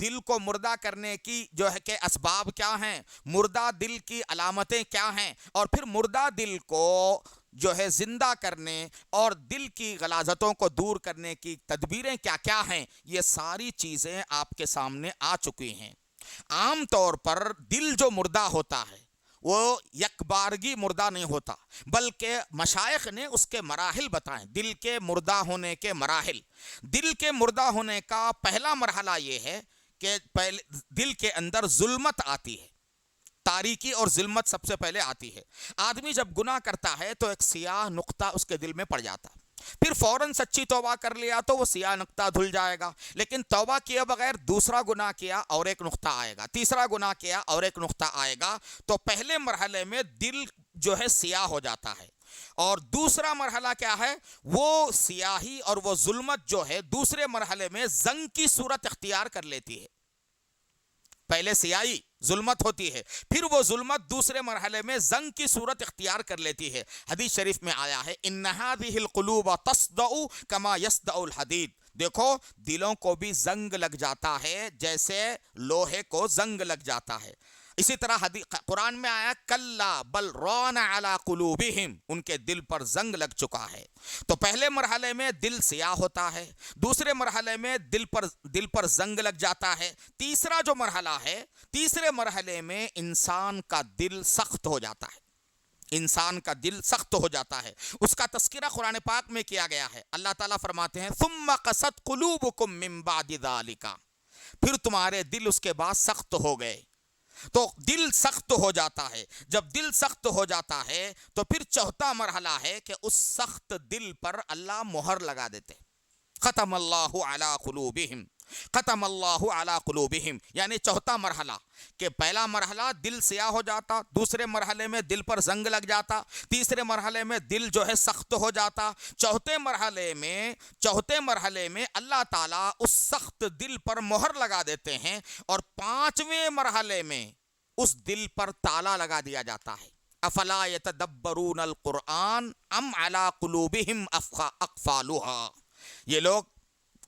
دل کو مردہ کرنے کی جو ہے کہ اسباب کیا ہیں، مردہ دل کی علامتیں کیا ہیں، اور پھر مردہ دل کو جو ہے زندہ کرنے اور دل کی غلاظتوں کو دور کرنے کی تدبیریں کیا کیا ہیں، یہ ساری چیزیں آپ کے سامنے آ چکی ہیں۔ عام طور پر دل جو مردہ ہوتا ہے وہ یک بارگی مردہ نہیں ہوتا، بلکہ مشائخ نے اس کے مراحل بتائیں، دل کے مردہ ہونے کے مراحل۔ دل کے مردہ ہونے کا پہلا مرحلہ یہ ہے کہ دل کے اندر ظلمت آتی ہے، تاریکی اور ظلمت سب سے پہلے آتی ہے۔ آدمی جب گناہ کرتا ہے تو ایک سیاہ نقطہ اس کے دل میں پڑ جاتا ہے، پھر فوراً سچی توبہ کر لیا تو وہ سیاہ نقطہ دھل جائے گا، لیکن توبہ کیے بغیر دوسرا گناہ کیا اور ایک نقطہ آئے گا، تیسرا گناہ کیا اور ایک نقطہ آئے گا، تو پہلے مرحلے میں دل جو ہے سیاہ ہو جاتا ہے، اور دوسرا مرحلہ کیا ہے، وہ سیاہی اور وہ ظلمت جو ہے دوسرے مرحلے میں زنگ کی صورت اختیار کر لیتی ہے۔ پہلے سیاہی ظلمت ہوتی ہے، پھر وہ ظلمت دوسرے مرحلے میں زنگ کی صورت اختیار کر لیتی ہے۔ حدیث شریف میں آیا ہے ان هذه القلوب تصدع كما يصدع الحديد، دیکھو دلوں کو بھی زنگ لگ جاتا ہے جیسے لوہے کو زنگ لگ جاتا ہے۔ اسی طرح قرآن میں آیا کلا بل ران علی قلوبہم، ان کے دل پر زنگ لگ چکا ہے۔ تو پہلے مرحلے میں دل سیاہ ہوتا ہے، دوسرے مرحلے میں دل پر زنگ لگ جاتا ہے، تیسرا جو مرحلہ ہے، تیسرے مرحلے میں انسان کا دل سخت ہو جاتا ہے، انسان کا دل سخت ہو جاتا ہے۔ اس کا تذکرہ قرآن پاک میں کیا گیا ہے، اللہ تعالیٰ فرماتے ہیں ثم قست قلوبکم من بعد ذالک، پھر تمہارے دل اس کے بعد سخت ہو گئے۔ تو دل سخت ہو جاتا ہے، جب دل سخت ہو جاتا ہے تو پھر چوتھا مرحلہ ہے کہ اس سخت دل پر اللہ مہر لگا دیتے، ختم اللہ علی قلوبہم، ختم اللہ علی قلوبہم، یعنی چوتھا مرحلہ کہ پہلا مرحلہ دل سیاہ ہو جاتا، دوسرے مرحلے میں دل پر زنگ لگ جاتا، تیسرے مرحلے میں دل جو ہے سخت ہو جاتا، چوتھے مرحلے میں اللہ تعالیٰ اس سخت دل پر مہر لگا دیتے ہیں، اور پانچویں مرحلے میں اس دل پر تالا لگا دیا جاتا ہے۔ افلا یتدبرون القرآن ام علی قلوبہم اقفالها، یہ لوگ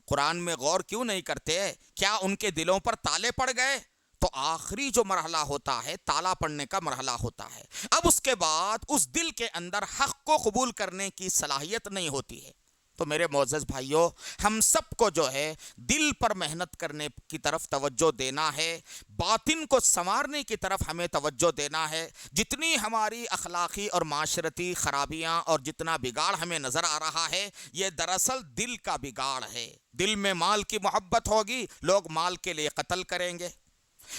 قرآن میں غور کیوں نہیں کرتے، کیا ان کے دلوں پر تالے پڑ گئے؟ تو آخری جو مرحلہ ہوتا ہے تالا پڑنے کا مرحلہ ہوتا ہے، اب اس کے بعد اس دل کے اندر حق کو قبول کرنے کی صلاحیت نہیں ہوتی ہے۔ تو میرے معزز بھائیوں، ہم سب کو جو ہے دل پر محنت کرنے کی طرف توجہ دینا ہے، باطن کو سنوارنے کی طرف ہمیں توجہ دینا ہے۔ جتنی ہماری اخلاقی اور معاشرتی خرابیاں اور جتنا بگاڑ ہمیں نظر آ رہا ہے، یہ دراصل دل کا بگاڑ ہے۔ دل میں مال کی محبت ہوگی، لوگ مال کے لیے قتل کریں گے۔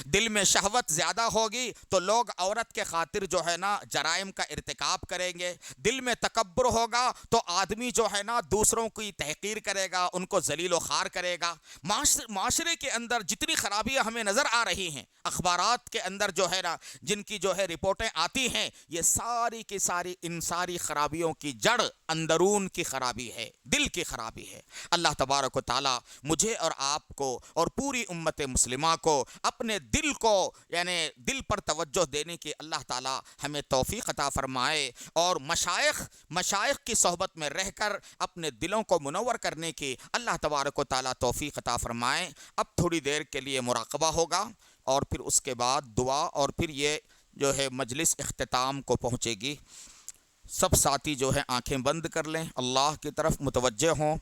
دل میں شہوت زیادہ ہوگی تو لوگ عورت کے خاطر جو ہے نا جرائم کا ارتکاب کریں گے۔ دل میں تکبر ہوگا تو آدمی جو ہے نا دوسروں کی تحقیر کرے گا، ان کو ذلیل و خوار کرے گا۔ معاشرے کے اندر جتنی خرابیاں ہمیں نظر آ رہی ہیں، اخبارات کے اندر جو ہے نا جن کی جو ہے رپورٹیں آتی ہیں، یہ ساری کی ساری ان ساری خرابیوں کی جڑ اندرون کی خرابی ہے، دل کی خرابی ہے۔ اللہ تبارک و تعالی مجھے اور آپ کو اور پوری امت مسلمہ کو اپنے دل کو یعنی دل پر توجہ دینے کی اللہ تعالی ہمیں توفیق عطا فرمائے، اور مشائخ کی صحبت میں رہ کر اپنے دلوں کو منور کرنے کی اللہ تبارک و تعالی توفیق عطا فرمائے۔ اب تھوڑی دیر کے لیے مراقبہ ہوگا، اور پھر اس کے بعد دعا، اور پھر یہ جو ہے مجلس اختتام کو پہنچے گی۔ سب ساتھی جو ہے آنکھیں بند کر لیں، اللہ کی طرف متوجہ ہوں،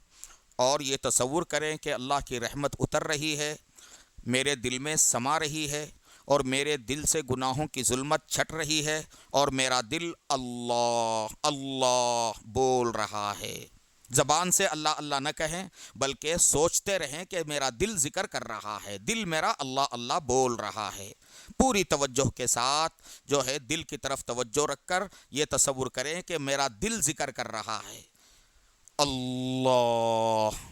اور یہ تصور کریں کہ اللہ کی رحمت اتر رہی ہے، میرے دل میں سما رہی ہے، اور میرے دل سے گناہوں کی ظلمت چھٹ رہی ہے، اور میرا دل اللہ اللہ بول رہا ہے۔ زبان سے اللہ اللہ نہ کہیں، بلکہ سوچتے رہیں کہ میرا دل ذکر کر رہا ہے، دل میرا اللہ اللہ بول رہا ہے۔ پوری توجہ کے ساتھ جو ہے دل کی طرف توجہ رکھ کر یہ تصور کریں کہ میرا دل ذکر کر رہا ہے، اللہ۔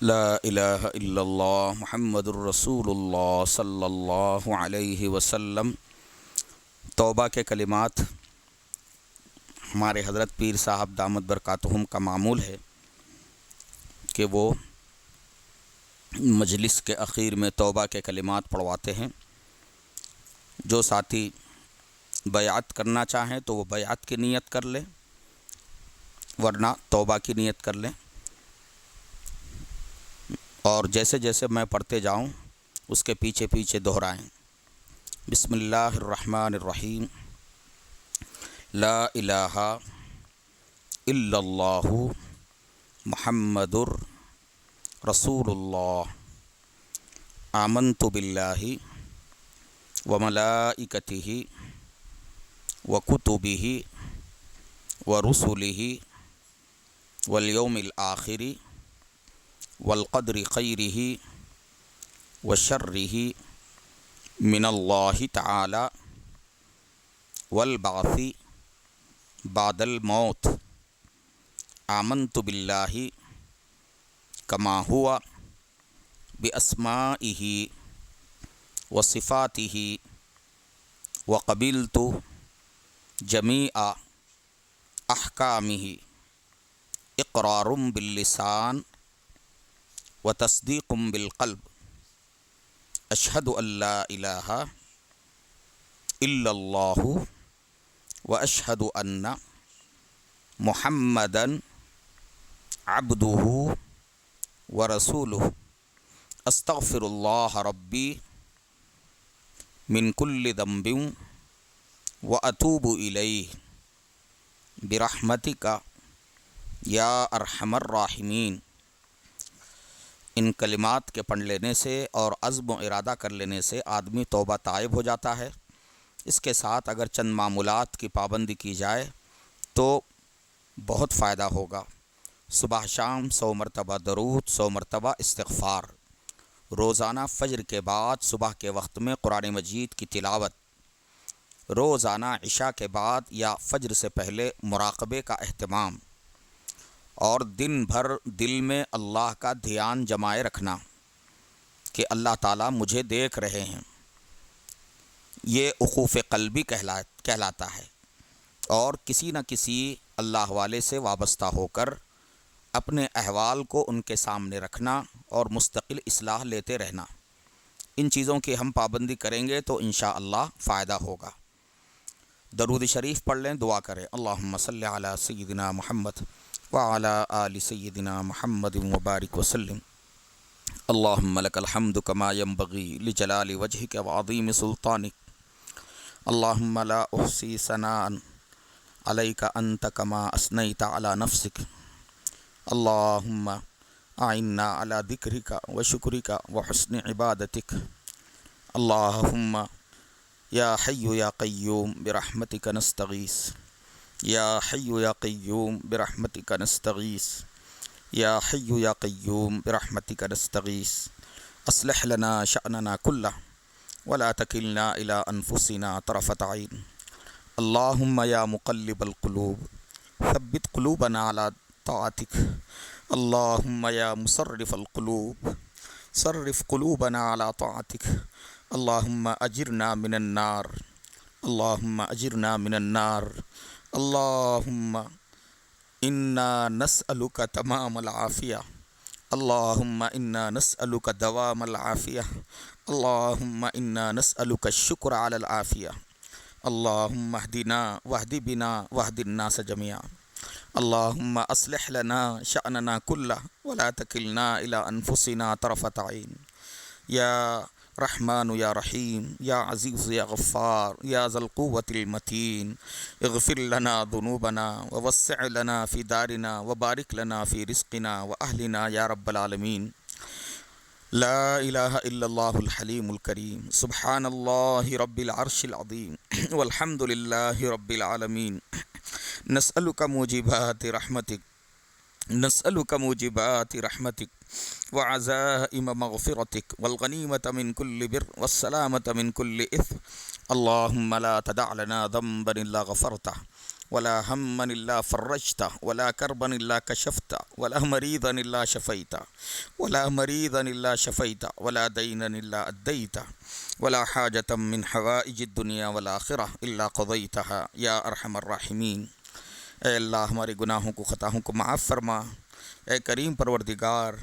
لا الہ الا اللہ محمد الرسول اللہ صلی اللہ علیہ وسلم۔ توبہ کے کلمات ہمارے حضرت پیر صاحب دامت برکاتہم کا معمول ہے کہ وہ مجلس کے اخیر میں توبہ کے کلمات پڑھواتے ہیں۔ جو ساتھی بیعت کرنا چاہیں تو وہ بیعت کی نیت کر لیں، ورنہ توبہ کی نیت کر لیں، اور جیسے جیسے میں پڑھتے جاؤں اس کے پیچھے پیچھے دہرائیں۔ بسم اللہ الرحمن الرحیم۔ لا الہ الا اللہ محمد رسول اللہ۔ آمنت باللہ وملائکتہ وکتبہ ورسلہ والیوم الآخر والقدر خیرہ وشرہ من اللہ تعالی والبعث بعد الموت۔ آمنت باللہ کما ہوا باسمائہ وصفاتہ وقبلت جمیع احکامہ اقرار باللسان وتصدیق بالقلب۔ اشہد ان لا الہ الا اللہ واشہد ان محمدا عبدہ ورسولہ۔ استغفر اللہ ربی من کل ذنب واتوب الیہ برحمتک یا ارحم الراحمین۔ ان کلمات کے پڑھ لینے سے اور عزم و ارادہ کر لینے سے آدمی توبہ تائب ہو جاتا ہے۔ اس کے ساتھ اگر چند معمولات کی پابندی کی جائے تو بہت فائدہ ہوگا۔ صبح شام 100 مرتبہ درود، 100 مرتبہ استغفار، روزانہ فجر کے بعد صبح کے وقت میں قرآن مجید کی تلاوت، روزانہ عشاء کے بعد یا فجر سے پہلے مراقبے کا اہتمام، اور دن بھر دل میں اللہ کا دھیان جمائے رکھنا کہ اللہ تعالیٰ مجھے دیکھ رہے ہیں۔ یہ وقوف قلبی کہلاتا ہے، اور کسی نہ کسی اللہ والے سے وابستہ ہو کر اپنے احوال کو ان کے سامنے رکھنا اور مستقل اصلاح لیتے رہنا۔ ان چیزوں کی ہم پابندی کریں گے تو انشاءاللہ فائدہ ہوگا۔ درود شریف پڑھ لیں، دعا کریں۔ اللہم صلی علی سیدنا محمد وعلی آل سیدنا محمد وبارک وسلم۔ اللہم لک الحمد کما ینبغی لجلال وجہک وعظیم سلطانک۔ اللہم لا احصی ثناء علیک انت کما اثنیت علی نفسک۔ اللہم اعنا علی ذکرک وشکرک وحسن عبادتک۔ اللہم یا حی یا قیوم برحمتک نستغیث، یا حی یا قیوم برحمتک نستغیث، یا حی یا قیوم برحمتک نستغیث۔ اصلح لنا شأننا کلہ ولا تکلنا الی انفسنا طرفۃ عین۔ اللہم یا مقلب القلوب ثبت قلوبنا علی طاعتک۔ اللہم یا مصرف القلوب صرف قلوبنا علی طاعتک۔ اللہم اجرنا من النار، اللہم اجرنا من النار۔ اللہم انا نسألک تمام العافیہ، اللہم انا نسألک دوام العافیہ، اللہم انا نسألک الشکر علی العافیہ۔ اللہم اہدنا واہد بنا واہد الناس جميعا۔ اللہم اصلح لنا شأننا کلہ ولا تکلنا الی انفسنا طرفۃ عین۔ یا رحمن یا رحیم یا عزیز یا غفار یا ذا القوة المتین، اغفر لنا ذنوبنا ووسع لنا فی دارنا وبارک لنا فی رزقنا واہلنا یا رب العالمین۔ لا الہ الا اللہ الحلیم الکریم، سبحان اللہ رب العرش العظیم والحمد للہ رب العالمین۔ نسألک موجبات رحمتک، نسألک موجبات رحمتک وعزائم مغفرتک والغنیمۃ من کل بر والسلامۃ من کل اثم۔ اللہم لا تدع لنا ذنبا الا غفرتہ ولا ہما الا فرجتا ولا کربا الا کشفتا ولا مریضا الا شفیتا ولا مریضا الا شفیتا ولا دینا الا ادیتا ولا حاجة من حوائج الدنیا والآخرہ الا قضیتها یا ارحم الراحمین۔ اے اللہ ہمارے گناہوں کو خطاؤں کو معاف فرما۔ اے کریم پروردگار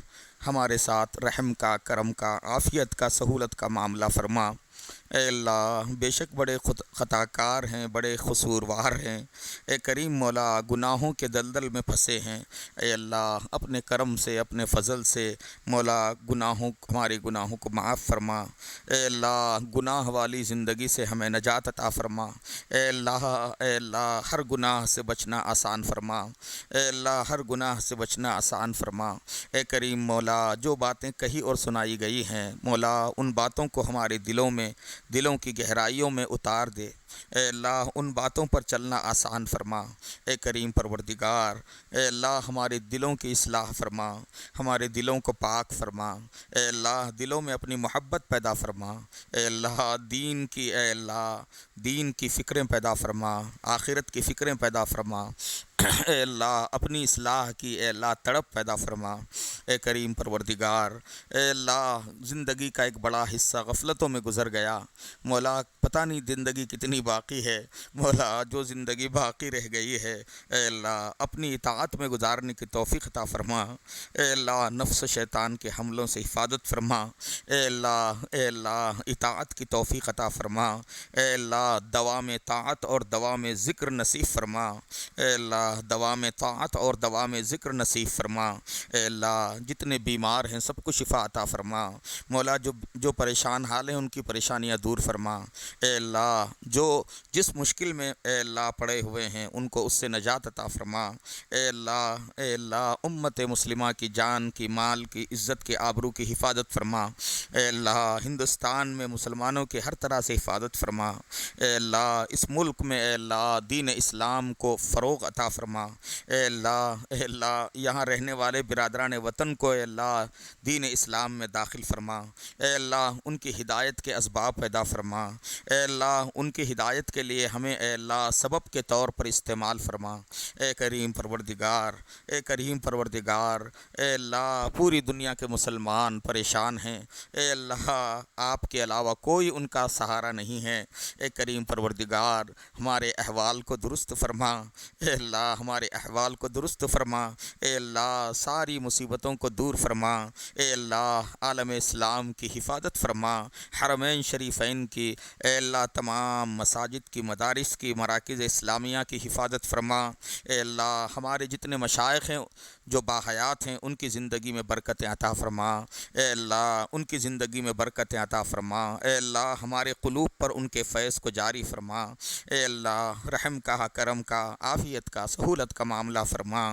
ہمارے ساتھ رحم کا، کرم کا، عافیت کا، سہولت کا معاملہ فرما۔ اے اللہ بے شک بڑے خطا کار ہیں، بڑے قصوروار ہیں۔ اے کریم مولا گناہوں کے دلدل میں پھنسے ہیں۔ اے اللہ اپنے کرم سے، اپنے فضل سے مولا ہمارے گناہوں کو معاف فرما۔ اے اللہ گناہ والی زندگی سے ہمیں نجات عطا فرما۔ اے اللہ ہر گناہ سے بچنا آسان فرما۔ اے اللہ ہر گناہ سے بچنا آسان فرما۔ اے کریم مولا جو باتیں کہی اور سنائی گئی ہیں مولا ان باتوں کو ہمارے دلوں کی گہرائیوں میں اتار دے۔ اے اللہ ان باتوں پر چلنا آسان فرما۔ اے کریم پروردگار اے اللہ ہمارے دلوں کی اصلاح فرما، ہمارے دلوں کو پاک فرما۔ اے اللہ دلوں میں اپنی محبت پیدا فرما۔ اے اللہ دین کی فکریں پیدا فرما، آخرت کی فکریں پیدا فرما۔ اے اللہ اپنی اصلاح کی اے اللہ تڑپ پیدا فرما۔ اے کریم پروردگار اے اللہ زندگی کا ایک بڑا حصہ غفلتوں میں گزر گیا مولا، پتہ نہیں زندگی کتنی باقی ہے مولا، جو زندگی باقی رہ گئی ہے اے اللہ اپنی اطاعت میں گزارنے کی توفیق عطا فرما۔ اے اللہ نفس شیطان کے حملوں سے حفاظت فرما۔ اے اللہ اطاعت کی توفیق عطا فرما۔ اے اللہ دوام طاعت اور دوام ذکر نصیب فرما۔ اے اللہ دوام طاعت اور دوام ذکر نصیب فرما۔ اے اللہ جتنے بیمار ہیں سب کو شفا عطا فرما مولا، جو پریشان حال ہیں ان کی پریشانیاں دور فرما۔ اے اللہ جس مشکل میں اے اللہ پڑے ہوئے ہیں ان کو اس سے نجات عطا فرما۔ اے اللہ امت مسلمہ کی جان کی، مال کی، عزت کی، آبرو کی حفاظت فرما۔ اے اللہ ہندوستان میں مسلمانوں کی ہر طرح سے حفاظت فرما۔ اے اللہ اس ملک میں اے اللہ دین اسلام کو فروغ عطا فرما۔ اے اللہ یہاں رہنے والے برادران وطن کو اے اللہ دین اسلام میں داخل فرما۔ اے اللہ ان کی ہدایت کے اسباب پیدا فرما۔ اے اللہ ان کی ہدایت کے لیے ہمیں اے اللہ سبب کے طور پر استعمال فرما۔ اے کریم پروردگار اے اللہ پوری دنیا کے مسلمان پریشان ہیں۔ اے اللہ آپ کے علاوہ کوئی ان کا سہارا نہیں ہے۔ اے کریم پروردگار ہمارے احوال کو درست فرما۔ اے اللہ ہمارے احوال کو درست فرما۔ اے اللہ ساری مصیبتوں کو دور فرما۔ اے اللہ عالم اسلام کی حفاظت فرما، حرمین شریفین کی اے اللہ تمام مساجد کی، مدارس کی، مراکز اسلامیہ کی حفاظت فرما۔ اے اللہ ہمارے جتنے مشائخ ہیں جو باحیات ہیں ان کی زندگی میں برکتیں عطا فرما۔ اے اللہ ان کی زندگی میں برکتیں عطا فرما۔ اے اللہ ہمارے قلوب پر ان کے فیض کو جاری فرما۔ اے اللہ رحم کا، کرم کا، عافیت کا، سہولت کا معاملہ فرما۔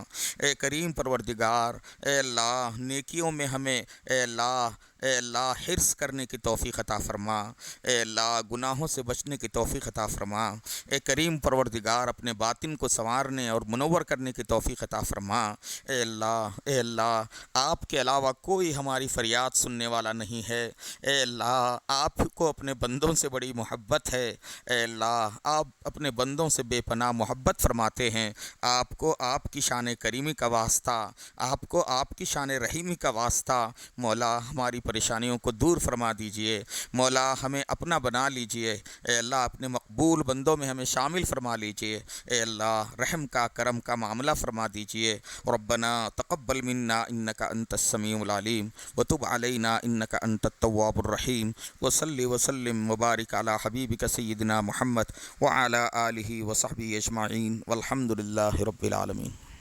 اے کریم پروردگار اے اللہ نیکیوں میں ہمیں اے اللہ حرص کرنے کی توفیق عطا فرما۔ اے اللہ گناہوں سے بچنے کی توفیق عطا فرما۔ اے کریم پروردگار اپنے باطن کو سنوارنے اور منور کرنے کی توفیق عطا فرما۔ اے اللہ آپ کے علاوہ کوئی ہماری فریاد سننے والا نہیں ہے۔ اے اللہ آپ کو اپنے بندوں سے بڑی محبت ہے۔ اے اللہ آپ اپنے بندوں سے بے پناہ محبت فرماتے ہیں۔ آپ کو آپ کی شان کریمی کا واسطہ، آپ کو آپ کی شان رحیمی کا واسطہ مولا ہماری پریشانیوں کو دور فرما دیجئے۔ مولا ہمیں اپنا بنا لیجئے۔ اے اللہ اپنے مقبول بندوں میں ہمیں شامل فرما لیجئے۔ اے اللہ رحم کا، کرم کا معاملہ فرما دیجئے۔ ربنا تقبل منا انک انت السمیع العلیم وتب علینا انک انت التواب الرحیم وصلی وسلم وبارک علی حبیبک سیدنا محمد وعلی آلہ وصحبہ اجمعین والحمد للہ رب العالمین۔